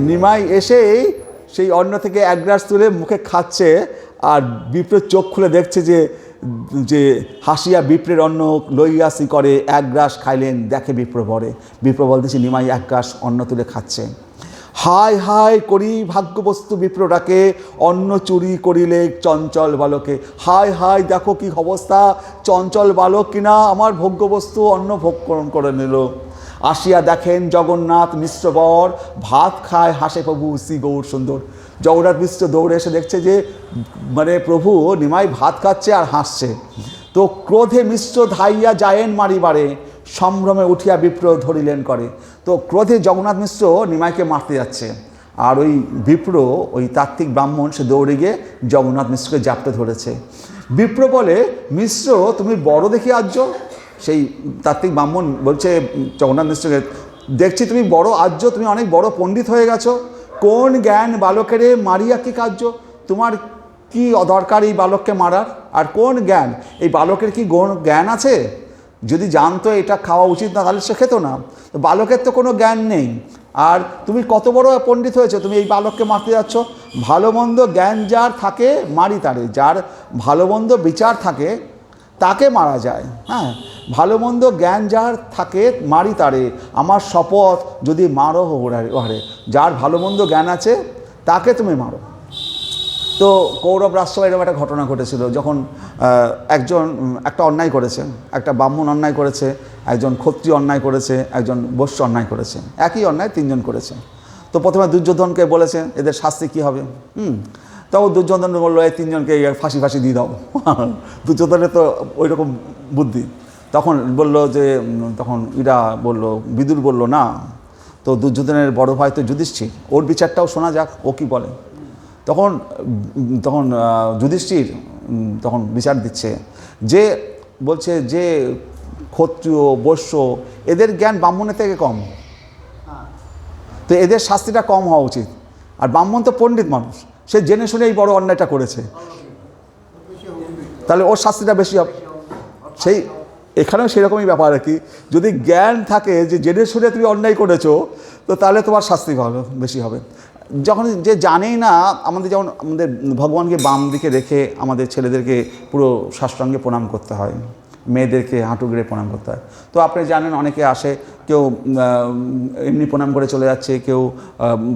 নিমাই এসেই সেই অন্ন থেকে এক গ্রাস তুলে মুখে খাচ্ছে, আর বিপ্রের চোখ খুলে দেখছে যে হাসিয়া বিপ্রের অন্ন লইয়াসি করে এক গ্রাস খাইলেন দেখে বিপ্র বরে। বিপ্র বলতেছে নিমাই এক গ্রাস অন্ন তুলে খাচ্ছে। হায় হায় করি ভাগ্যবস্তু বিপ্রটাকে অন্ন চুরি করিলে চঞ্চল বালকে। হায় হায় দেখো কি অবস্থা, চঞ্চল বালক কিনা আমার ভোগ্যবস্তু অন্ন ভোগ করে নিল। আসিয়া দেখেন জগন্নাথ মিশ্র বর ভাত খায় হাসে প্রভু শ্রী গৌর সুন্দর। জগন্নাথ মিশ্র দৌড়ে এসে দেখছে যে মানে প্রভু নিমাই ভাত খাচ্ছে আর হাসছে। তো ক্রোধে মিশ্র ধাইয়া যায়েন মারিবারে সম্ভ্রমে উঠিয়া বিপ্র ধরিলেন করে। তো ক্রোধে জগন্নাথ মিশ্র নিমাইকে মারতে যাচ্ছে, আর ওই বিপ্র ওই তাত্ত্বিক ব্রাহ্মণ সে দৌড়ে গিয়ে জগন্নাথ মিশ্রকে জাপটে ধরেছে। বিপ্র বলে মিশ্র তুমি বড় দেখি আর্য। সেই তাত্ত্বিক ব্রাহ্মণ বলছে জগন্নাথ মিশ্রকে, দেখছি তুমি বড় আর্য, তুমি অনেক বড় পণ্ডিত হয়ে গেছো, কোন জ্ঞান বালকেরে মারিয়া কি কার্য? তোমার কি দরকার এই বালককে মারার? আর কোন জ্ঞান, এই বালকের কি জ্ঞান আছে? যদি জানতো এটা খাওয়া উচিত না তাহলে সে খেত না। তো বালকের তো কোনো জ্ঞান নেই, আর তুমি কত বড় পণ্ডিত হয়েছো, তুমি এই বালককে মারতে যাচ্ছ? ভালো মন্দ জ্ঞান যার থাকে মারি তারে, যার ভালো মন্দ বিচার থাকে তাকে মারা যায়। হ্যাঁ, ভালো মন্দ জ্ঞান যার থাকে মারি তারে, আমার শপথ যদি মারো ওহারে। যার ভালো মন্দ জ্ঞান আছে তাকে তুমি মারো। তো কৌরব রাজসভায় এরকম একটা ঘটনা ঘটেছিল, যখন একটা অন্যায় করেছে, একটা ব্রাহ্মণ অন্যায় করেছে, একজন ক্ষত্রিয় অন্যায় করেছে, একজন বৈশ্য অন্যায় করেছে, একই অন্যায় তিনজন করেছে। তো প্রথমে দুর্যোধনকে বলেছে এদের শাস্তি কী হবে। তখন দুর্যোধন বললো এই তিনজনকে ফাঁসি দিয়ে দাও। দুর্যোধনের তো ওই রকম বুদ্ধি। তখন বিদুর বলল না, তো দুর্যোধনের বড় ভাই তো যুধিষ্ঠির, ওর বিচারটাও শোনা যাক, ও কী বলে। তখন যুধিষ্ঠির তখন বিচার দিচ্ছে, যে বলছে যে ক্ষত্রিয় বৈশ্য এদের জ্ঞান ব্রাহ্মণের থেকে কম, তো এদের শাস্তিটা কম হওয়া উচিত। আর ব্রাহ্মণ তো পণ্ডিত মানুষ, সে জেনে শুনে এই বড় অন্যায়টা করেছে, তাহলে ওর শাস্তিটা বেশি হবে। সেই এখানেও সেরকমই ব্যাপার আর কি, যদি জ্ঞান থাকে যে জেনে শুনে তুমি অন্যায় করেছো, তো তাহলে তোমার শাস্তি বেশি হবে। যখন যে জানেই না, যেমন আমাদের ভগবানকে বাম দিকে রেখে আমাদের ছেলেদেরকে পুরো সাষ্টাঙ্গে প্রণাম করতে হয়, মেয়েদেরকে হাঁটু গেড়ে প্রণাম করতে হয়। তো আপনি জানেন অনেকে আসে, কেউ এমনি প্রণাম করে চলে যাচ্ছে, কেউ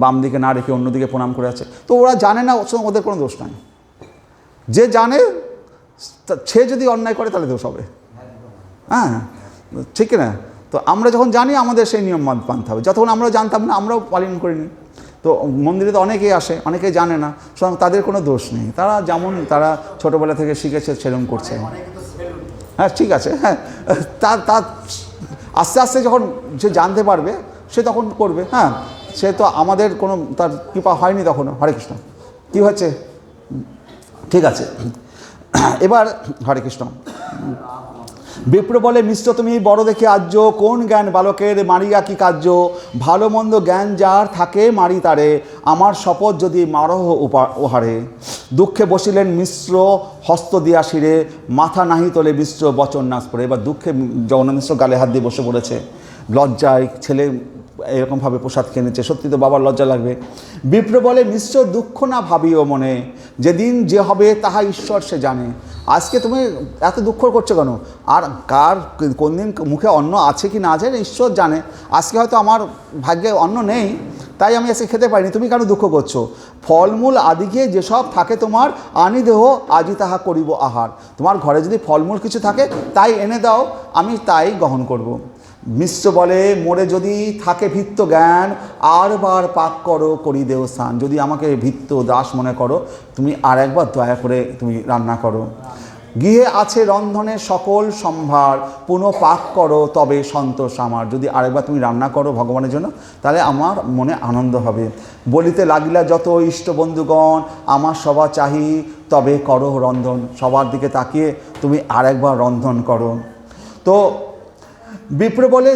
বাম দিকে না রেখে অন্যদিকে প্রণাম করে যাচ্ছে। তো ওরা জানে না, ওদের কোনো দোষ নাই। যে জানে সে যদি অন্যায় করে তাহলে দোষ হবে, হ্যাঁ ঠিক না? তো আমরা যখন জানি আমাদের সেই নিয়ম মানতে হবে। যতক্ষণ আমরা জানতাম না আমরাও পালন করিনি। তো মন্দিরে তো অনেকেই আসে, অনেকেই জানে না, সুতরাং তাদের কোনো দোষ নেই। তারা যেমন তারা ছোটোবেলা থেকে শিখেছে সেরকম করছে। হ্যাঁ ঠিক আছে, হ্যাঁ তার আস্তে আস্তে যখন সে জানতে পারবে সে তখন করবে। হ্যাঁ সে তো আমাদের কোনো তার কৃপা হয়নি তখনও। হরে কৃষ্ণ। কী হচ্ছে? ঠিক আছে, এবার হরে কৃষ্ণ। বিপ্র বলে, মিশ্র তুমি বড় দেখে আজ্য, কোন জ্ঞান বালকের মারিয়া কি কার্য? ভালো মন্দ জ্ঞান যার থাকে মারি তারে, আমার শপথ যদি মারহ ওহারে। দুঃখে বসিলেন মিশ্র হস্ত দিয়া শিরে, মাথা নাহি তোলে মিশ্র বচন নাশ পড়ে। এবার দুঃখে জগন্নাথ মিশ্র গালে হাত দিয়ে বসে পড়েছে, লজ্জায়। ছেলে এরকমভাবে প্রসাদ খেয়ে নিচ্ছে, সত্যি তো বাবার লজ্জা লাগবে। বিপ্র বলে, মিশ্র দুঃখ না ভাবিও মনে, যেদিন যে হবে তাহা ঈশ্বর সে জানে। আজকে তুমি এত দুঃখ করছো কেন? আর কার কোন দিন মুখে অন্ন আছে কি না আছে ঈশ্বর জানে। আজকে হয়তো আমার ভাগ্যে অন্ন নেই, তাই আমি আজকে খেতে পারিনি, তুমি কেন দুঃখ করছো? ফলমূল আদিকে যেসব থাকে তোমার, আনি দেহ আজি তাহা করিব আহার। তোমার ঘরে যদি ফলমূল কিছু থাকে তাই এনে দাও, আমি তাই গ্রহণ করব। মিশ্র বলে, মোরে যদি থাকে ভিত্ত জ্ঞান, আর বার পাক করো করি দেও স্নান। যদি আমাকে ভিত্ত দাস মনে করো, তুমি আর একবার দয়া করে তুমি রান্না করো। গৃহে আছে রন্ধনের সকল সম্ভার, পুনঃ পাক করো তবে সন্তোষ আমার। যদি আরেকবার তুমি রান্না করো ভগবানের জন্য, তাহলে আমার মনে আনন্দ হবে। বলিতে লাগিলা যত ইষ্ট বন্ধুগণ, আমার সভা চাহি তবে করো রন্ধন। সবার দিকে তাকিয়ে তুমি আরেকবার রন্ধন করো। তো বিপ্র বলে,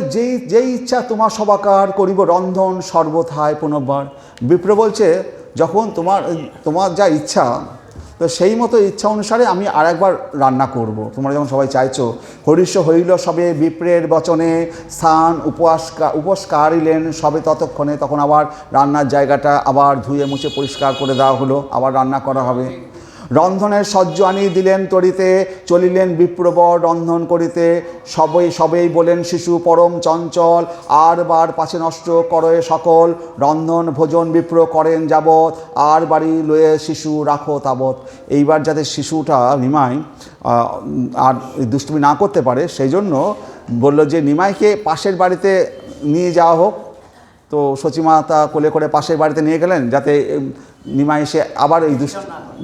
যেই ইচ্ছা তোমার সবাকার, করিব রন্ধন সর্বথায় পুনর্বার। বিপ্র বলছে, যখন তোমার যা ইচ্ছা, তো সেই মতো ইচ্ছা অনুসারে আমি আরেকবার রান্না করব। তোমরা যেমন সবাই চাইছো। হরিষ্য হইল সবে বিপ্রের বচনে, স্থান উপোস কারিলেন সবে ততক্ষণে। তখন আবার রান্নার জায়গাটা আবার ধুয়ে মুছে পরিষ্কার করে দেওয়া হলো, আবার রান্না করা হবে। রন্ধনের সজ্জ আনি দিলেন তরিতে, চলিলেন বিপ্রবর রন্ধন করিতে। সবেই বলেন শিশু পরম চঞ্চল, আর বার পাছে নষ্ট করে সকল। রন্ধন ভোজন বিপ্র করেন যাবৎ, আর বাড়ি লয়ে শিশু রাখো তাবৎ। এইবার যাতে শিশুটা নিমাই আর দুষ্টুমি না করতে পারে, সেই জন্য বললো যে নিমাইকে পাশের বাড়িতে নিয়ে যাওয়া হোক। তো সচিমাতা কোলে করে পাশের বাড়িতে নিয়ে গেলেন, যাতে নিমাই এসে আবার এই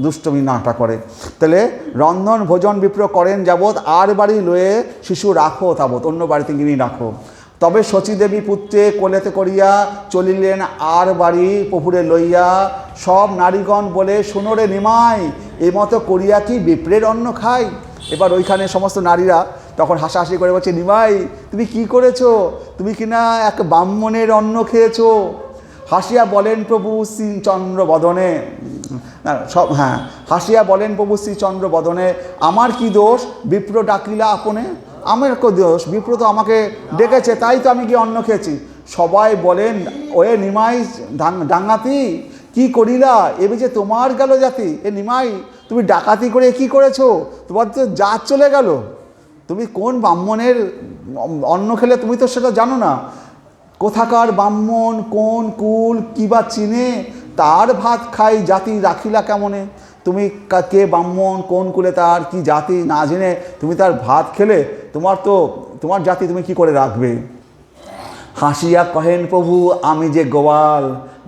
দুষ্টমি নাটা করে। তাহলে রন্ধন ভোজন বিপ্র করেন যাবৎ, আর বাড়ি লয়ে শিশু রাখো তাবৎ। অন্য বাড়িতে গিয়ে রাখো। তবে শচীদেবী পুত্রে কোলেতে করিয়া, চলিলেন আর বাড়ি প্রভুরে লইয়া। সব নারীগণ বলে, শুনোরে নিমাই, এই মতো করিয়া কি বিপ্রের অন্ন খাই? এবার ওইখানে সমস্ত নারীরা তখন হাসাহাসি করে বলছে, নিমাই তুমি কি করেছো? তুমি কিনা এক ব্রাহ্মণের অন্ন খেয়েছো। হাসিয়া বলেন প্রভু শ্রীচন্দ্র বদনে, সব হ্যাঁ, হাসিয়া বলেন প্রভু শ্রীচন্দ্র বদনে, আমার কি দোষ? বিপ্র ডাকিলা আপনে। আমার কো দোষ? বিপ্র তো আমাকে ডেকেছে, তাই তো আমি গিয়ে অন্ন খেয়েছি। সবাই বলেন, ওয়ে নিমাই ডাঙ্গাতি, কি করিলা? এবে যে তোমার গেল জাতি। এ নিমাই, তুমি ডাকাতি করে কি করেছো? তোমার তো জাত চলে গেল। তুমি কোন ব্রাহ্মণের অন্ন খেলে তুমি তো সেটা জানো না। কোথাকার ব্রাহ্মণ, কোন কুল, কি বা চিনে, তার ভাত খাই জাতি রাখিলা কেমনে? তুমি কে ব্রাহ্মণ, কোন কুলে, তার কি জাতি না জেনে তুমি তার ভাত খেলে, তোমার জাতি তুমি কি করে রাখবে? হাসিয়া কহেন প্রভু, আমি যে গোয়াল,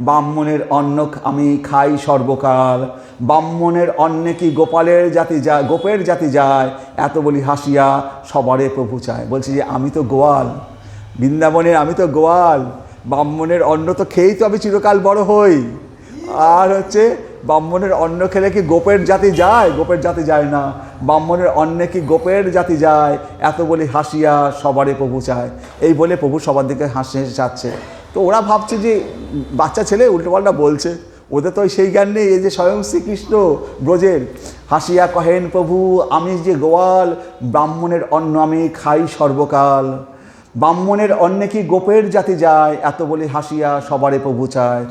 ব্রাহ্মণের অন্ন আমি খাই সর্বকাল। ব্রাহ্মণের অন্নে কি গোপালের জাতি যায়, গোপের জাতি যায়? এত বলি হাসিয়া সবারে প্রভু চায়। বলছি যে আমি তো গোয়াল, বৃন্দাবনের আমি তো গোয়াল, ব্রাহ্মণের অন্ন তো খেয়েই তো আমি চিরকাল বড় হই। আর হচ্ছে ব্রাহ্মণের অন্ন খেলে কি গোপের জাতি যায়? গোপের জাতি যায় না। ব্রাহ্মণের অন্নে কি গোপের জাতি যায়? এত বলি হাসিয়া সবারে প্রভু চায়। এই বলে প্রভু সবার দিকে হাসি হেসে যাচ্ছে। তো ওরা ভাবছে যে বাচ্চা ছেলে উল্টোপাল্টা বলছে, ওদের তো সেই জ্ঞান নেই। এই যে স্বয়ং শ্রীকৃষ্ণ ব্রজের। হাসিয়া কহেন প্রভু, আমি যে গোয়াল, ব্রাহ্মণের অন্ন আমি খাই সর্বকাল। ব্রাহ্মণের অন্নে কি গোপের জাতি যায়? এত বলি হাসিয়া সবারে প্রভু চায়।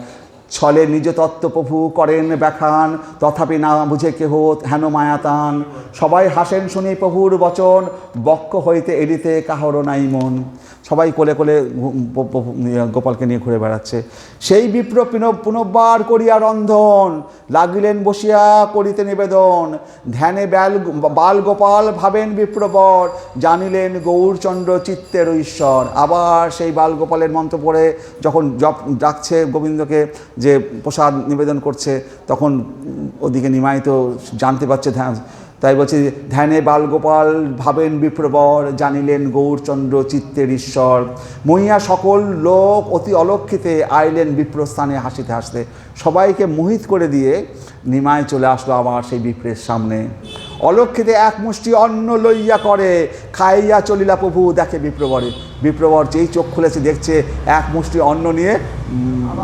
ছলে নিজ তত্ত্ব প্রভু করেন ব্যাখ্যান, তথাপি না বুঝে কেহ হেন মায়াতান। সবাই হাসেন শুনি প্রভুর বচন, বক্ষ হইতে এড়িতে কাহরও নাই মন। সবাই কোলে কোলে গোপালকে নিয়ে ঘুরে বেড়াচ্ছে। সেই বিপ্র পুনর্বার করিয়া রন্ধন, লাগিলেন বসিয়া করিতে নিবেদন। ধ্যানে বাল গোপাল ভাবেন বিপ্রবর, জানিলেন গৌরচন্দ্র চিত্তের ঈশ্বর। আবার সেই বাল গোপালের মন্ত্র পড়ে যখন ডাকছে গোবিন্দকে, যে প্রসাদ নিবেদন করছে, তখন ওদিকে নিমাই তো জানতে পারছে, তাই বলছে ধ্যানে বালগোপাল ভাবেন বিপ্রবর, জানিলেন গৌরচন্দ্র চিত্তের ঈশ্বর। মহিয়া সকল লোক অতি অলক্ষিতে আইলেন বিপ্রস্থানে হাসিতে হাসতে। সবাইকে মোহিত করে দিয়ে নিমাই চলে আসলো আবার সেই বিপ্রের সামনে। অলক্ষিতে এক মুষ্টি অন্ন লইয়া করে, খাইয়া চলিলা প্রভু দেখে বিপ্রবরে। বিপ্রবর যেই চোখ খুলেছে দেখছে এক মুষ্টি অন্ন নিয়ে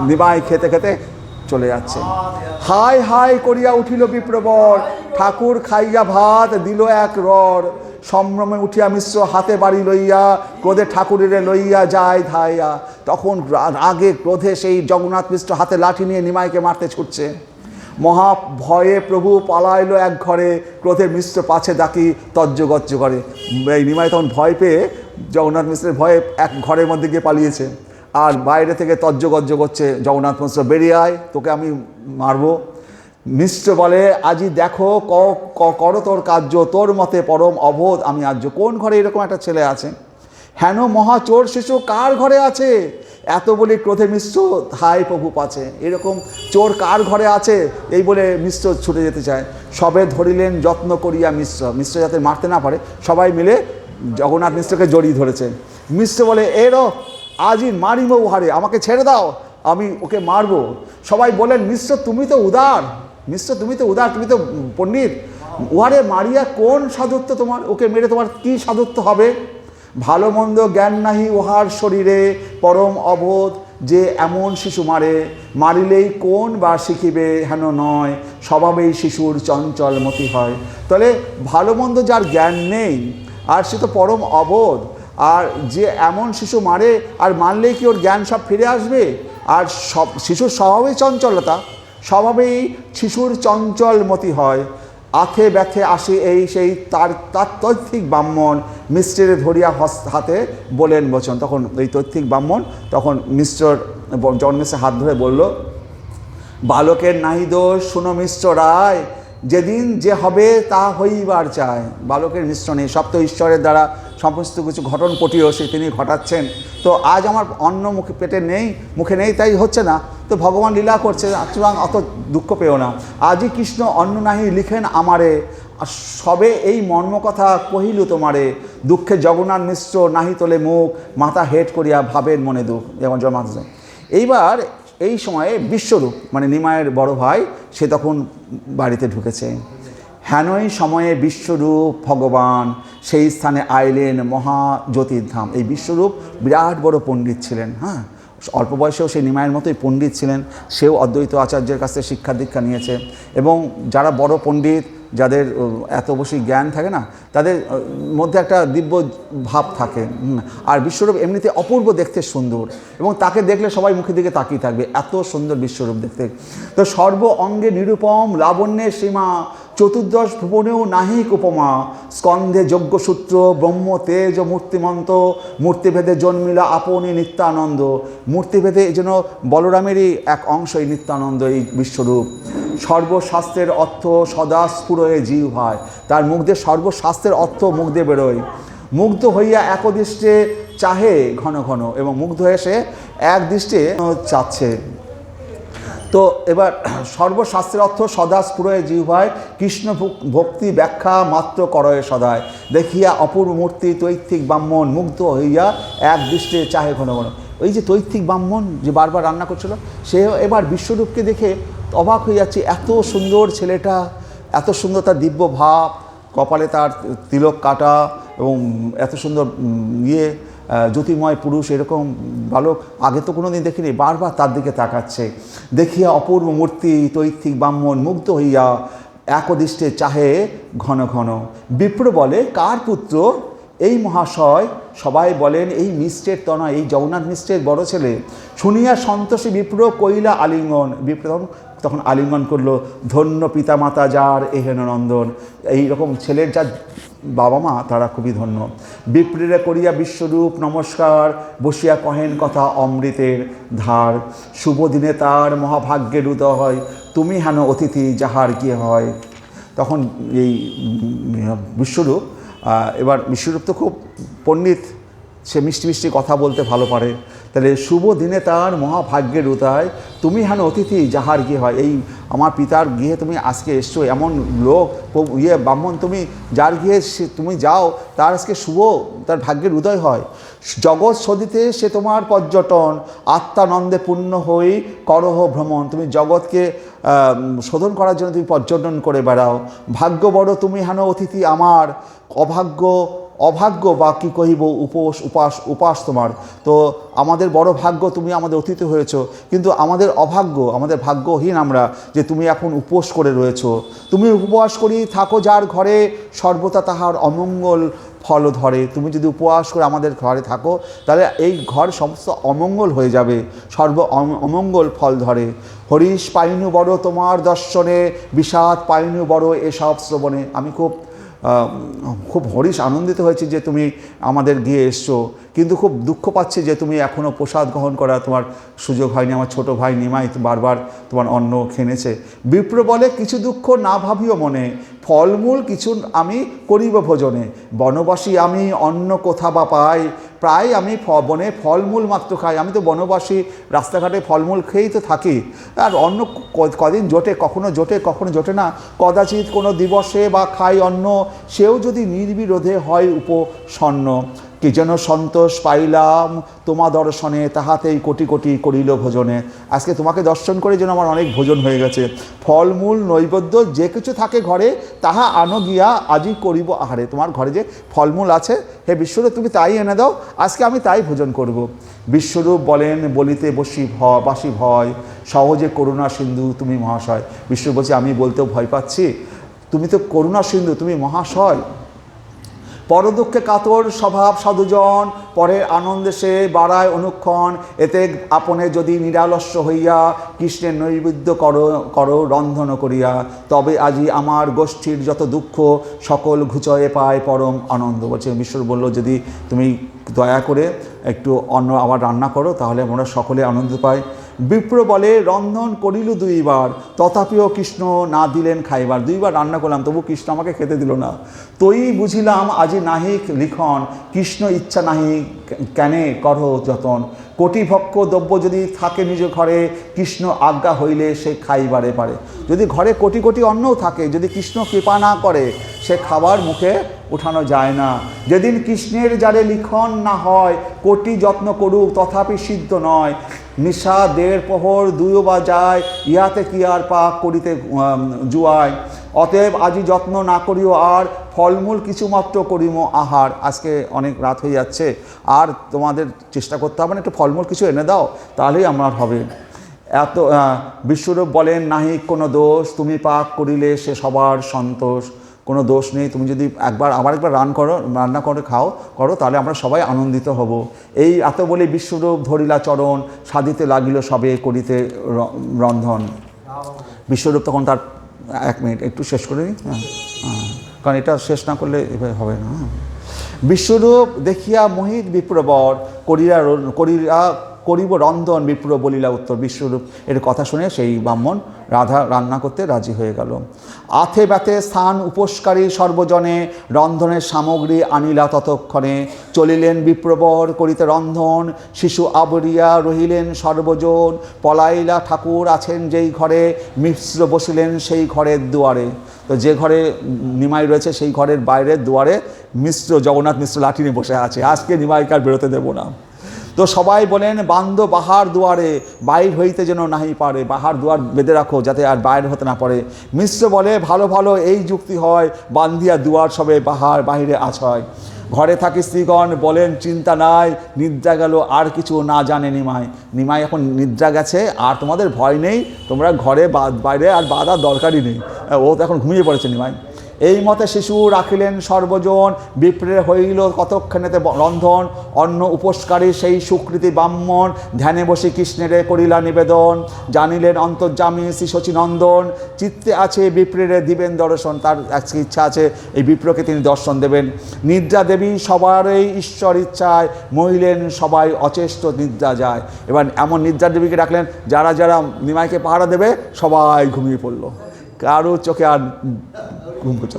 নিমাই খেতে খেতে চলে যাচ্ছে। হাই হাই করিয়া উঠিল বিপ্রবর, ঠাকুর খাইয়া ভাত দিল এক রর। সম্ভ্রমে উঠিয়া মিশ্র হাতে বাড়ি লইয়া, ক্রোধে ঠাকুরের লইয়া যায় ধাইয়া। তখন রাগে ক্রোধে সেই জগন্নাথ মিশ্র হাতে লাঠি নিয়ে নিমাইকে মারতে ছুটছে। মহা ভয়ে প্রভু পালাইল এক ঘরে, ক্রোধে মিশ্র পাছে ডাকি তজ্জগজ্জ করে। এই নিমাই তখন ভয় পেয়ে জগন্নাথ মিশ্রের ভয়ে এক ঘরের মধ্যে গিয়ে পালিয়েছে। আর বাইরে থেকে তজ্জগজ্জ করছে, জগন্নাথ মিশ্র বেরিয়ে আয়, তোকে আমি মারবো। মিশ্র বলে আজি দেখো করো তোর কার্য, তোর মতে পরম অবোধ আমি আর্য। কোন ঘরে এরকম একটা ছেলে আছে? হেন মহা চোর শিশু কার ঘরে আছে? এত বলি ক্রোধে মিশ্র ধাই প্রভু পাছে। এরকম চোর কার ঘরে আছে এই বলে মিশ্র ছুটে যেতে চায়। সবে ধরিলেন যত্ন করিয়া মিশ্র যাতে মারতে না পারে, সবাই মিলে জগন্নাথ মিশ্রকে জড়িয়ে ধরেছে। মিশ্র বলে এরো আজই মারিব উহারে, আমাকে ছেড়ে দাও, আমি ওকে মারবো। সবাই বলেন মিশ্র তুমি তো উদার, মিশ্র তুমি তো উদার, তুমি তো পণ্ডিত, উহারে মারিয়া কোন সাধুত্ব তোমার? ওকে মেরে তোমার কি সাধুত্ব হবে? ভালো মন্দ জ্ঞান নাহি উহার শরীরে, পরম অবোধ যে এমন শিশু মারে। মারিলেই কোন বা শিখিবে হেন নয়, স্বভাবেই শিশুর চঞ্চল মতি হয়। তাহলে ভালো মন্দ যার জ্ঞান নেই আর সে তো পরম অবোধ, আর যে এমন শিশু মারে, আর মারলেই কি ওর জ্ঞান সব ফিরে আসবে? আর সব শিশুর স্বভাবেই চঞ্চলতা, স্বভাবেই শিশুর চঞ্চল মতি হয়। আথে ব্যথে আসে এই সেই তার তৈত্বিক ব্রাহ্মণ, মিশ্রের ধরিয়া হাতে বলেন বচন। তখন এই তৈত্বিক ব্রাহ্মণ তখন মিশ্রর জন্মের হাত ধরে বলল, বালকের নাহি দোষ শুনো মিশ্র রায়, যেদিন যে হবে তা হইবার চায়। বালকের মিশ্র নেই, সব তো ঈশ্বরের দ্বারা সমস্ত কিছু ঘটন পটিও সে তিনি ঘটাচ্ছেন। তো আজ আমার অন্ন মুখে পেটে নেই, মুখে নেই, তাই হচ্ছে না, তো ভগবান লীলা করছে, সুতরাং অত দুঃখ পেও না। আজই কৃষ্ণ অন্ন নাহি লিখেন আমারে, সবে এই মর্ম কথা কহিল তোমারে। দুঃখে জগন্নাথ মিশ্র নাহি তোলে মুখ, মাথা হেট করিয়া ভাবেন মনে দুঃখ। যেমন জগন্নাথ। এইবার এই সময়ে বিশ্বরূপ মানে নিমাইয়ের বড় ভাই, সে তখন বাড়িতে ঢুকেছে। হেনই সময়ে বিশ্বরূপ ভগবান সেই স্থানে আইলেন মহা জ্যোতির্ধাম। এই বিশ্বরূপ বিরাট বড় পণ্ডিত ছিলেন, হ্যাঁ, অল্প বয়সেও সেই নিমাইয়ের মতোই পণ্ডিত ছিলেন। সেও অদ্বৈত আচার্যের কাছ থেকে শিক্ষা দীক্ষা নিয়েছে। এবং যারা বড় পণ্ডিত, যাদের এত বেশি জ্ঞান থাকে না, তাদের মধ্যে একটা দিব্য ভাব থাকে। আর বিশ্বরূপ এমনিতে অপূর্ব দেখতে সুন্দর, এবং তাকে দেখলে সবাই মুখের দিকে তাকিয়ে থাকবে, এত সুন্দর বিশ্বরূপ দেখতে। তো সর্ব অঙ্গে নিরূপম লাবণ্যের সীমা, চতুর্দশ ভুবনেও নাহিক উপমা। স্কন্ধে যজ্ঞসূত্র ব্রহ্ম তেজ মূর্তিমন্ত, মূর্তিভেদে জন্মিলা আপনি নিত্যানন্দ। মূর্তিভেদে এই জন্য বলরামেরই এক অংশ এই নিত্যানন্দ, এই বিশ্বরূপ। সর্বশাস্ত্রের অর্থ সদা স্ফুরয়ে জিহ হয়, তার মুখ দিয়ে সর্বশাস্ত্রের অর্থ মুখ দিয়ে বেরোয়। মুগ্ধ হইয়া একদৃষ্টে চাহে ঘন ঘন, এবং মুগ্ধ হয়ে সে এক দৃষ্টে চাচ্ছে। তো এবার সর্বশাস্ত্রের অর্থ সদা স্ফুরয়ে জিহ্বায়, কৃষ্ণ ভক্তি ব্যাখ্যা মাত্র করয়ে সদায়। দেখিয়া অপূর্ব মূর্তি তৈত্বিক ব্রাহ্মণ, মুগ্ধ হইয়া এক দৃষ্টে চাহে ঘন ঘন। ওই যে তৈত্বিক ব্রাহ্মণ যে বারবার রান্না করছিল, সে এবার বিশ্বরূপকে দেখে অবাক হয়ে যাচ্ছে, এত সুন্দর ছেলেটা, এত সুন্দর তার দিব্য ভাব, কপালে তার তিলক কাটা, এবং এত সুন্দর জ্যোতির্ময় পুরুষ, এরকম বালক আগে তো কোনো দিন দেখিনি। বারবার তার দিকে তাকাচ্ছে। দেখিয়া অপূর্ব মূর্তি তৈত্বিক ব্রাহ্মণ, মুগ্ধ হইয়া একদৃষ্টে চাহে ঘন ঘন। বিপ্র বলে কার পুত্র এই মহাশয়, সবাই বলেন এই মিশ্রের তনয়, এই জগন্নাথ মিশ্রের বড় ছেলে। শুনিয়া সন্তোষী বিপ্র কইলা আলিঙ্গন, বিপ্র তখন আলিঙ্গন করলো, ধন্য পিতামাতা যার এহেন নন্দন। এইরকম ছেলের যার বাবা মা তারা খুবই ধন্য। বিপ্রেরে করিয়া বিশ্বরূপ নমস্কার, বসিয়া কহেন কথা অমৃতের ধার। শুভ দিনে তার মহাভাগ্যের উদয় হয়, তুমি হেন অতিথি যাহার গিয়ে হয়। তখন এই বিশ্বরূপ, এবার বিশ্বরূপ তো খুব পণ্ডিত, সে মিষ্টি মিষ্টি কথা বলতে ভালো পারে। তাহলে শুভ দিনে তার মহাভাগ্যের উদয়, তুমি হেন অতিথি যাহার গিয়ে হয়। এই আমার পিতার গৃহে তুমি আজকে এসছো, এমন লোক ব্রাহ্মণ তুমি যার গৃহে তুমি যাও তার আজকে শুভ, তার ভাগ্যের উদয় হয়। জগৎ সদিতে সে তোমার পর্যটন, আত্মানন্দে পূর্ণ হই করহ ভ্রমণ। তুমি জগৎকে শোধন করার জন্য তুমি পর্যটন করে বেড়াও। ভাগ্য বড় তুমি হেন অতিথি আমার, অভাগ্য বা কী কহিব উপাস তোমার। তো আমাদের বড় ভাগ্য তুমি আমাদের অতিথি হয়েছ, কিন্তু আমাদের অভাগ্য, আমাদের ভাগ্যহীন আমরা যে তুমি এখন উপোস করে রয়েছ। তুমি উপবাস করি থাকো যার ঘরে, সর্বদা তাহার অমঙ্গল ফল ধরে। তুমি যদি উপবাস করে আমাদের ঘরে থাকো তাহলে এই ঘর সমস্ত অমঙ্গল হয়ে যাবে, অমঙ্গল ফল ধরে। হরিশ পাইনু বড় তোমার দর্শনে, বিষাদ পাইনু বড় এসব শ্রবণে। আমি খুব হরিশ আনন্দিত হয়েছি যে তুমি আমাদের গিয়ে এসছো, কিন্তু খুব দুঃখ পাচ্ছি যে তুমি এখনও প্রসাদ গ্রহণ করা তোমার সুযোগ হয়নি। আমার ছোট ভাই নিমাই বারবার তোমার অন্ন খেনেছে। বিপ্র বলে কিছু দুঃখ না ভাবিও মনে, ফলমূল কিছু আমি করিব ভোজনে। বনবাসী আমি অন্ন কোথা বা পাই, প্রায় আমি বনে ফলমূল মাত্র খাই। আমি তো বনবাসী, রাস্তাঘাটে ফলমূল খেয়েই তো থাকি। আর অন্ন কদিন জোটে, কখনো জোটে না। কদাচিৎ কোনো দিবসে বা খাই অন্ন, সেও যদি নির্বিরোধে হয় উপসন্ন। কি যেন সন্তোষ পাইলাম তোমা দর্শনে, তাহাতেই কোটি কোটি করিল ভোজনে। আজকে তোমাকে দর্শন করে যেন আমার অনেক ভোজন হয়ে গেছে। ফলমূল নৈবেদ্য যে কিছু থাকে ঘরে, তাহা আনো গিয়া আজি করিব আহারে। তোমার ঘরে যে ফলমূল আছে, হে বিশ্বরূপ তুমি তাই এনে দাও, আজকে আমি তাই ভোজন করব। বিশ্বরূপ বলেন বলিতে বাসি ভয়, সহজে করুণা সিন্ধু তুমি মহাশয়। বিশ্বরূপ বলছে আমি বলতেও ভয় পাচ্ছি, তুমি তো করুণা সিন্ধু, তুমি মহাশয়। পরদুঃখে কাতর স্বভাব সাধুজন, পরের আনন্দে সে বাড়ায় অনুক্ষণ। এতে আপনে যদি নিরালস্য হইয়া কৃষ্ণের নৈবেদ্য করো রন্ধন করিয়া, তবে আজি আমার গোষ্ঠীর যত দুঃখ সকল ঘুচয়ে পায় পরম আনন্দ। বলছে বিশ্বর বলল যদি তুমি দয়া করে একটু অন্ন আবার রান্না করো তাহলে আমরা সকলে আনন্দ পাই। বিপ্র বলে রন্ধন করিল দুইবার, তথাপিও কৃষ্ণ না দিলেন খাইবার। দুইবার রান্না করলাম তবু কৃষ্ণ আমাকে খেতে দিল না। তৈ বুঝিলাম আজি নাহি লিখন, কৃষ্ণ ইচ্ছা নাহি কেনে করহ যতন। কোটি ভক্ষ দ্রব্য যদি থাকে নিজ ঘরে, কৃষ্ণ আজ্ঞা হইলে সে খাইবারে পারে। যদি ঘরে কোটি কোটি অন্নও থাকে, যদি কৃষ্ণ কৃপা না করে সে খাবার মুখে উঠানো যায় না। যেদিন কৃষ্ণের যারে লিখন না হয়, কোটি যত্ন করুক তথাপি সিদ্ধ নয়। নিশা দেড় প্রহর দুইও বা যায়, ইহাতে কি আর পাক করিতে জুয়ায়। অতএব আজি যত্ন না করিও আর, ফলমূল কিছুমাত্র করিম আহার। আজকে অনেক রাত হয়ে যাচ্ছে, আর তোমাদের চেষ্টা করতে হবে না, একটু ফলমূল কিছু এনে দাও তাহলেই আমার হবে। এত বিশ্বরূপ বলেন নাহি কোনো দোষ, তুমি পাক করিলে সে সবার সন্তোষ। কোনো দোষ নেই, তুমি যদি আবার একবার রান্না করে করো তাহলে আমরা সবাই আনন্দিত হব। এই এত বলে বিশ্বরূপ ধরিলা চরণ, সাধিতে লাগিল সবে করিতে রন্ধন। বিশ্বরূপ তখন তার 1 মিনিট একটু শেষ করে নিই, কারণ এটা শেষ না করলে এভাবে হবে না। বিশ্বরূপ দেখিয়া মোহিত বিপ্রবর, করিব রন্ধন বিপ্র বলিলা উত্তর। বিশ্বরূপ এর কথা শুনে সেই ব্রাহ্মণ রান্না করতে রাজি হয়ে গেল। আথে ব্যথে স্থান উপস্কারী সর্বজনে, রন্ধনের সামগ্রী আনিলা ততক্ষণে। চলিলেন বিপ্রবর করিতে রন্ধন, শিশু আবরিয়া রহিলেন সর্বজন। পলাইলা ঠাকুর আছেন যেই ঘরে, মিশ্র বসিলেন সেই ঘরের দুয়ারে। তো যে ঘরে নিমাই রয়েছে সেই ঘরের বাইরের দুয়ারে জগন্নাথ মিশ্র লাঠি নিয়ে বসে আছে। আজকে নিমাইকে আর বেরোতে দেবো না। তো সবাই বলেন বান্ধ বাহার দুয়ারে, বাইর হইতে যেন নাহি পারে। বাহার দুয়ার বেঁধে রাখো যাতে আর বাইর হতে না পারে। মিশ্র বলে ভালো ভালো এই যুক্তি হয়, বান্ধিয়া দুয়ার সবে বাহিরে আছয়। ঘরে থাকি স্ত্রীগণ বলেন চিন্তা নাই, নিদ্রা গেল আর কিছু না জানে নিমাই এখন নিদ্রা গেছে, আর তোমাদের ভয় নেই, তোমরা ঘরে বাইরে আর বাঁধার দরকারই নেই, ও তো এখন ঘুমিয়ে পড়েছে নিমাই। এই মতে শিশু রাখিলেন সর্বজন, বিপ্রের হইল কতক্ষণেতে রন্ধন, অন্ন উপস্কারী সেই সুকৃতি ব্রাহ্মণ, ধ্যানে বসে কৃষ্ণেরে করিলা নিবেদন, জানিলেন অন্তর্যামী শ্রী শচীনন্দন, চিত্তে আছে বিপ্রেরে দিবেন দর্শন। তার আজকে ইচ্ছা আছে এই বিপ্রকে তিনি দর্শন দেবেন। নিদ্রা দেবী সবারই ঈশ্বর ইচ্ছায়, মহিলেন সবাই অচেষ্ট নিদ্রা যায়। এবার এমন নিদ্রা দেবীকে ডাকলেন যারা যারা নিমাইকে পাহারা দেবে সবাই ঘুমিয়ে পড়লো, কারো চোখে আর ঘুম করছে।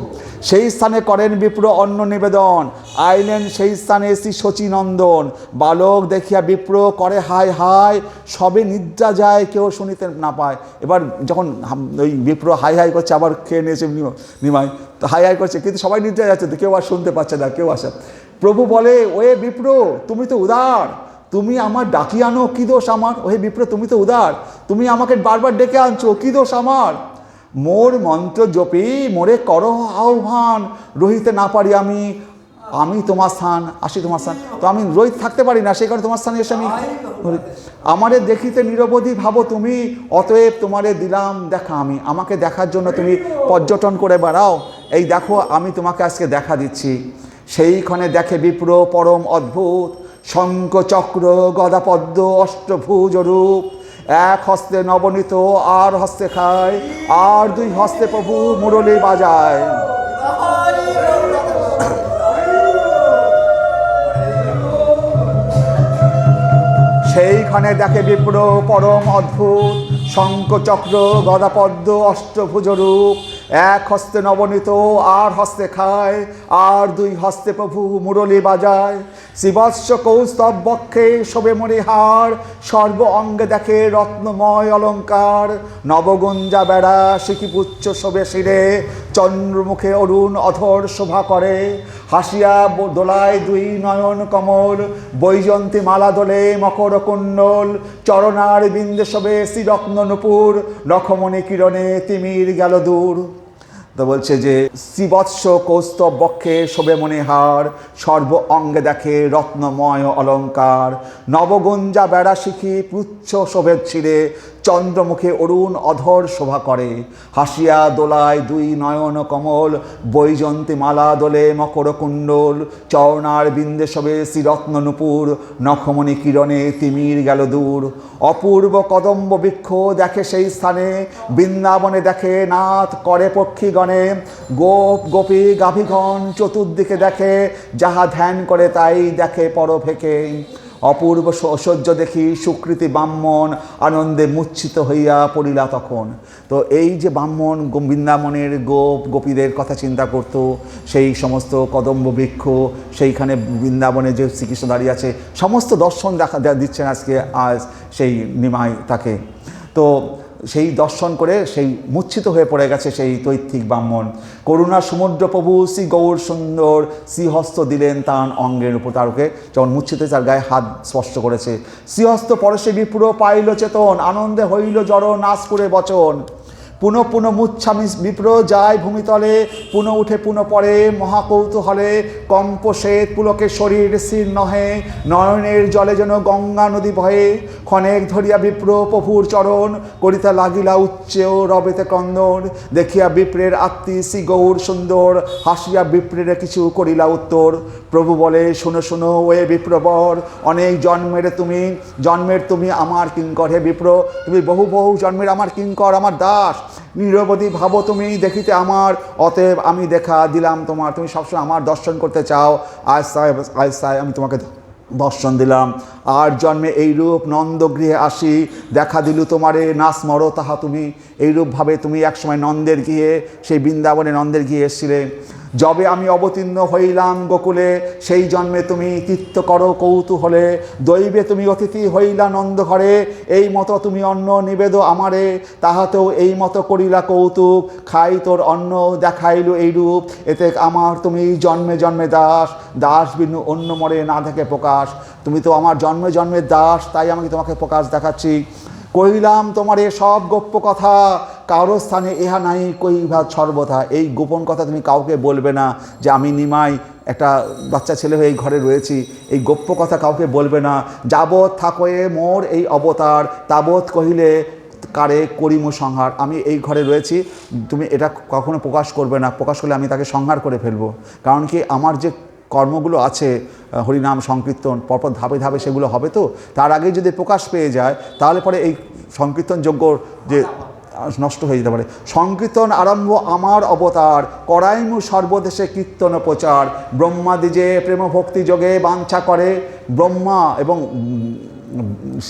সেই স্থানে করেন বিপ্র অন্ন নিবেদন, আইলেন সেই স্থানে শ্রী শচীনন্দন, বালক দেখিয়া বিপ্র করে হায় হায়, সবে নিদ্রা যায় কেউ শুনিতে না পায়। এবার যখন ওই বিপ্র হাই হাই করছে, আবার খেয়ে নিয়েছে নিমাই, তো হাই হাই করছে কিন্তু সবাই নিদ্রা যাচ্ছে, তো কেউ আর শুনতে পাচ্ছে না, কেউ আসে। প্রভু বলে, ওয়ে বিপ্র তুমি তো উদার, তুমি আমার ডাকি আনো, কী দোষ আমার? ওহে বিপ্র তুমি তো উদার, তুমি আমাকে বারবার ডেকে আনছো, কী দোষ আমার? মোর মন্ত্র জপি মোরে কর আহ্বান, রহিতে না পারি আমি তোমার স্থান আসি, তোমার স্থান তো আমি রহিত থাকতে পারি না, সেই কারণে তোমার স্থানে এসে আমি আমারে দেখিতে নিরবধি ভাবো তুমি, অতএব তোমারে দিলাম দেখা আমি, আমাকে দেখার জন্য তুমি পর্যটন করে বেড়াও, এই দেখো আমি তোমাকে আজকে দেখা দিচ্ছি। সেইখানে দেখে বিপ্র পরম অদ্ভুত, শঙ্খ চক্র গদা পদ্ম অষ্টভুজ রূপ, এক হস্তে নবনীত আর হস্তে খায়, আর দুই হস্তে প্রভু মুরলী বাজায়। সেইখানে দেখে বিপ্র পরম অদ্ভুত, শঙ্খ চক্র গদা পদ্ম অষ্টভুজ রূপ, এক হস্তে নবনীত আর হস্তে খায়, আর দুই হস্তে প্রভু মুরলী বাজায়। শ্রীবৎস কৌস্তব বক্ষে শোভে মণিহার, সর্ব অঙ্গে দেখে রত্নময় অলঙ্কার, নবগুঞ্জা বেড়া শিখিপুচ্ছ শোভে শিরে, চন্দ্রমুখে অরুণ অধর শোভা করে, হাসিয়া দোলায় দুই নয়ন কমল, বৈজন্তী মালা দোলে মকর কুণ্ডল, চরণার বিন্দে শোভে শ্রীরত্ন নূপুর, নখমণি কিরণে তিমির গেল দূর। তো বলছে যে শ্রীবৎস কৌস্তব বক্ষে শোভে মণিহার, সর্ব অঙ্গে দেখে রত্নময় অলঙ্কার, নবগুঞ্জা বেড়া শিখি পুচ্ছ শোভে ছিঁড়ে, চন্দ্রমুখে অরুণ অধর শোভা করে, হাসিয়া দোলায় দুই নয়ন কমল, বৈজন্তী মালা দোলে মকর কুণ্ডল, চরণার বিন্দে শোভে শ্রীরত্ন নূপুর, নখমণি কিরণে তিমির গেল দূর। অপূর্ব কদম্ব বৃক্ষ দেখে সেই স্থানে, বৃন্দাবনে দেখে নাথ করে পক্ষীগণে, গোপ গোপী গাভীগণ চতুর্দিকে দেখে, যাহা ধ্যান করে তাই দেখে পরফেকে। অপূর্ব ঐশ্বর্য দেখি সুকৃতি ব্রাহ্মণ, আনন্দে মূর্ছিত হইয়া পড়িলা তখন। তো এই যে ব্রাহ্মণ বৃন্দাবনের গোপীদের কথা চিন্তা করত, সেই সমস্ত কদম্ব বৃক্ষ, সেইখানে বৃন্দাবনে যে শ্রীকৃষ্ণ দাঁড়িয়ে আছে, সমস্ত দর্শন দিচ্ছেন আজকে আজ সেই নিমাই তাকে। তো সেই দর্শন করে সেই মূর্ছিত হয়ে পড়ে গেছে সেই তৈত্বিক ব্রাহ্মণ। করুণা সমুদ্র প্রভু শ্রী গৌর সুন্দর শ্রীহস্ত দিলেন তার অঙ্গের উপর, তারকে যখন মূর্ছিত তার গায়ে হাত স্পর্শ করেছে, শ্রীহস্ত পরশে বিপুর পাইল চেতন, আনন্দে হইল জড় নাশ করে বচন। পুনঃ পুনঃ মুচ্ছামি বিপ্র যায় ভূমিতলে, পুনঃ উঠে পুনঃ পরে মহাকৌতূহলে, কম্প শ্বেত পুলকে শরীর স্থির নহে, নয়নের জলে যেন গঙ্গা নদী বহে। ক্ষণেক ধরিয়া বিপ্র প্রভুর চরণ, করিতে লাগিলা উচ্চেও রবেতে ক্রন্দন। দেখিয়া বিপ্রের আত্মী শ্রী গৌর সুন্দর, হাসিয়া বিপ্রের কিছু করিলা উত্তর। প্রভু বলে, শোনো শোনো ওয়ে বিপ্রবর, অনেক জন্মের তুমি আমার কিঙ্কর। হে বিপ্র, তুমি বহু বহু জন্মের আমার কিঙ্কর, আমার দাস, নিরবধি ভাবো তুমি দেখিতে আমার, অতএব আমি দেখা দিলাম তোমার। তুমি সবসময় আমার দর্শন করতে চাও, আজ তাই আমি তোমাকে দর্শন দিলাম। আর জন্মে এইরূপ নন্দগৃহে আসি, দেখা দিলু তোমারে না স্মর তাহা তুমি। এইরূপভাবে তুমি একসময় নন্দের গৃহে, সেই বৃন্দাবনে নন্দের গৃহে এসেছিলে। যবে আমি অবতীর্ণ হইলাম গোকুলে, সেই জন্মে তুমি তীর্থ করো কৌতূহলে। দৈবে তুমি অতিথি হইলা নন্দ ঘরে, এই মতো তুমি অন্ন নিবেদ আমারে। তাহাতেও এই মতো করিলা কৌতুক, খাই তোর অন্ন দেখাইল এইরূপ। এতে আমার তুমি জন্মে জন্মে দাস, দাস বিনু অন্য মরে না দেখে প্রকাশ। তুমি তো আমার জন্মে জন্মের দাস, তাই আমি তোমাকে প্রকাশ দেখাচ্ছি। কইলাম তোমার এ সব গোপ্য কথা, কারো স্থানে ইহা নাই কইবা সর্বথা। এই গোপন কথা তুমি কাউকে বলবে না যে আমি নিমাই একটা বাচ্চা ছেলে হয়ে এই ঘরে রয়েছি, এই গোপ্য কথা কাউকে বলবে না। যাবৎ থাকয়ে মোর এই অবতার, তাবৎ কহিলে কারে করিমু সংহার, আমি এই ঘরে রয়েছি, তুমি এটা কখনো প্রকাশ করবে না, প্রকাশ করলে আমি তাকে সংহার করে ফেলবো। কারণ কি আমার যে কর্মগুলো আছে হরিনাম সংকীর্তন পরপর ধাপে ধাপে সেগুলো হবে, তো তার আগে যদি প্রকাশ পেয়ে যায় তাহলে পরে এই সংকীর্তন যজ্ঞ যে নষ্ট হয়ে যেতে পারে। সংকীর্তন আরম্ভ আমার অবতার, করাইমু সর্বদেশে কীর্তন প্রচার, ব্রহ্মাদি যে প্রেম ভক্তি যোগে বাঞ্ছা করে, ব্রহ্মা এবং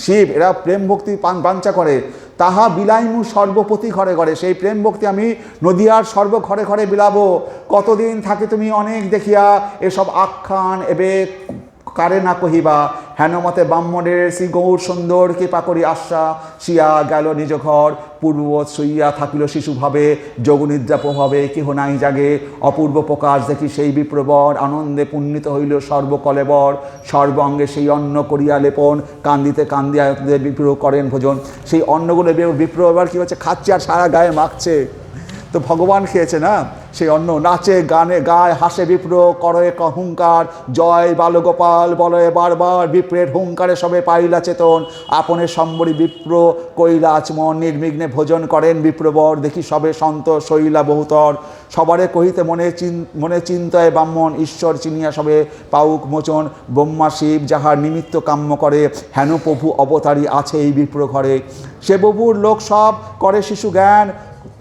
শিব এরা প্রেম ভক্তি বাঞ্ছা করে, তাহা বিলাইমু সর্বপতি ঘরে ঘরে, সেই প্রেম ভক্তি আমি নদিয়ার সর্ব ঘরে ঘরে বিলাবো। কতদিন থাকে তুমি অনেক দেখিয়া, এসব আখ্যান এবে কারে না কহিবা, হেনমতে ব্রাহ্মণের শ্রী গৌর সুন্দর কৃপা করি আশা, শিয়া গেল নিজ ঘর, পূর্ববৎ শুইয়া থাকিল শিশুভাবে, যোগনিদ্রা প্রভাবে কেহ নাই জাগে, অপূর্ব প্রকাশ দেখি সেই বিপ্রবর, আনন্দে পুণ্যিত হইল সর্বকলেবর, সর্বাঙ্গে সেই অন্ন করিয়া লেপন, কান্দিতে কান্দিয়া বিপ্র করেন ভোজন। সেই অন্নগুলো বিপ্র এবার কী হচ্ছে, খাচ্ছে আর সারা গায়ে মাখছে, তো ভগবান খেয়েছে না সেই অন্ন, নাচে গানে গায় হাসে বিপ্র, করে হুঙ্কার, জয় বালগোপাল বলয়ে বারবার, বিপ্রের হুঙ্কারে সবে পাইলা চেতন, আপনের সম্বরী বিপ্র কইলা আচমন, নির্বিঘ্নে ভোজন করেন বিপ্রবর, দেখি সবে সন্ত শৈলা বহুতর, সবারে কহিতে মনে চিন্তায় ব্রাহ্মণ, ঈশ্বর চিনিয়া সবে পাউক মোচন, ব্রহ্মা শিব যাহার নিমিত্ত কাম্য করে, হেন প্রভু অবতারী আছে এই বিপ্র ঘরে, সে প্রভুর লোক সব করে শিশু জ্ঞান,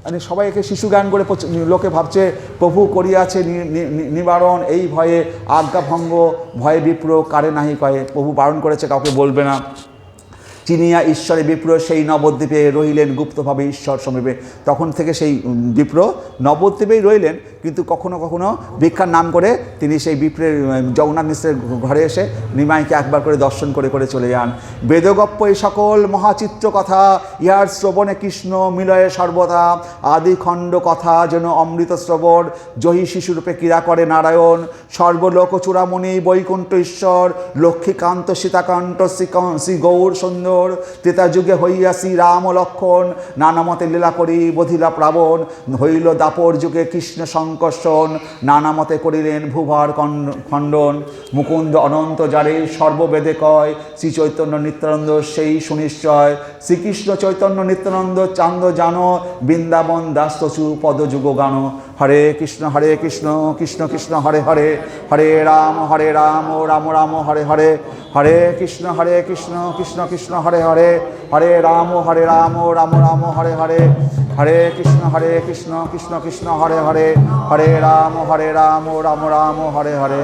মানে সবাইকে শিশু জ্ঞান করে লোকে ভাবছে প্রভু করিয়াছে নিবারণ, এই ভয়ে আজ্ঞাভঙ্গ, ভয়ে বিপ্র কারে নাহি কয়ে, প্রভু বারণ করেছে কাউকে বলবে না। চিনিয়া ঈশ্বরে বিপ্র সেই নবদ্বীপে রহিলেন গুপ্তভাবে ঈশ্বর সমীপে, তখন থেকে সেই বিপ্র নবদ্বীপেই রইলেন, কিন্তু কখনো কখনো ভিক্ষার নাম করে তিনি সেই বিপ্রের জগন্নাথ মিশ্রের ঘরে এসে নিমাইকে একবার করে দর্শন করে করে চলে যান। বেদগপ্প এই সকল মহাচিত্র কথা, ইহার শ্রবণে কৃষ্ণ মিলয়ে সর্বদা, আদিখণ্ড কথা যেন অমৃত শ্রবণ, জয়ী শিশুরূপে ক্রীড়া করে নারায়ণ, সর্বলোক চূড়ামণি বৈকুণ্ঠ ঈশ্বর, লক্ষ্মীকান্ত সীতাকান্ত শ্রী গৌর সুন্দর, ত্রেতা যুগে হইয়া শ্রী রাম লক্ষণ, নানামতে লীলা করি বধিলা প্রাবণ, হইল দাপর যুগে কৃষ্ণ সংকর্ষণ, নানামতে করিলেন ভূভার খণ্ডন, মুকুন্দ অনন্ত যারে সর্ববেদে কয়, শ্রী চৈতন্য নিত্যানন্দ সেই সুনিশ্চয়, শ্রীকৃষ্ণ চৈতন্য নিত্যানন্দ চান্দ জানো, বৃন্দাবন দাস্তচু পদযুগ গান, হরে কৃষ্ণ কৃষ্ণ কৃষ্ণ হরে হরে, হরে রাম রাম রাম হরে হরে, হরে কৃষ্ণ কৃষ্ণ কৃষ্ণ হরে হরে, হরে রাম রাম রাম হরে হরে, হরে কৃষ্ণ কৃষ্ণ কৃষ্ণ হরে হরে, হরে রাম রাম রাম হরে হরে।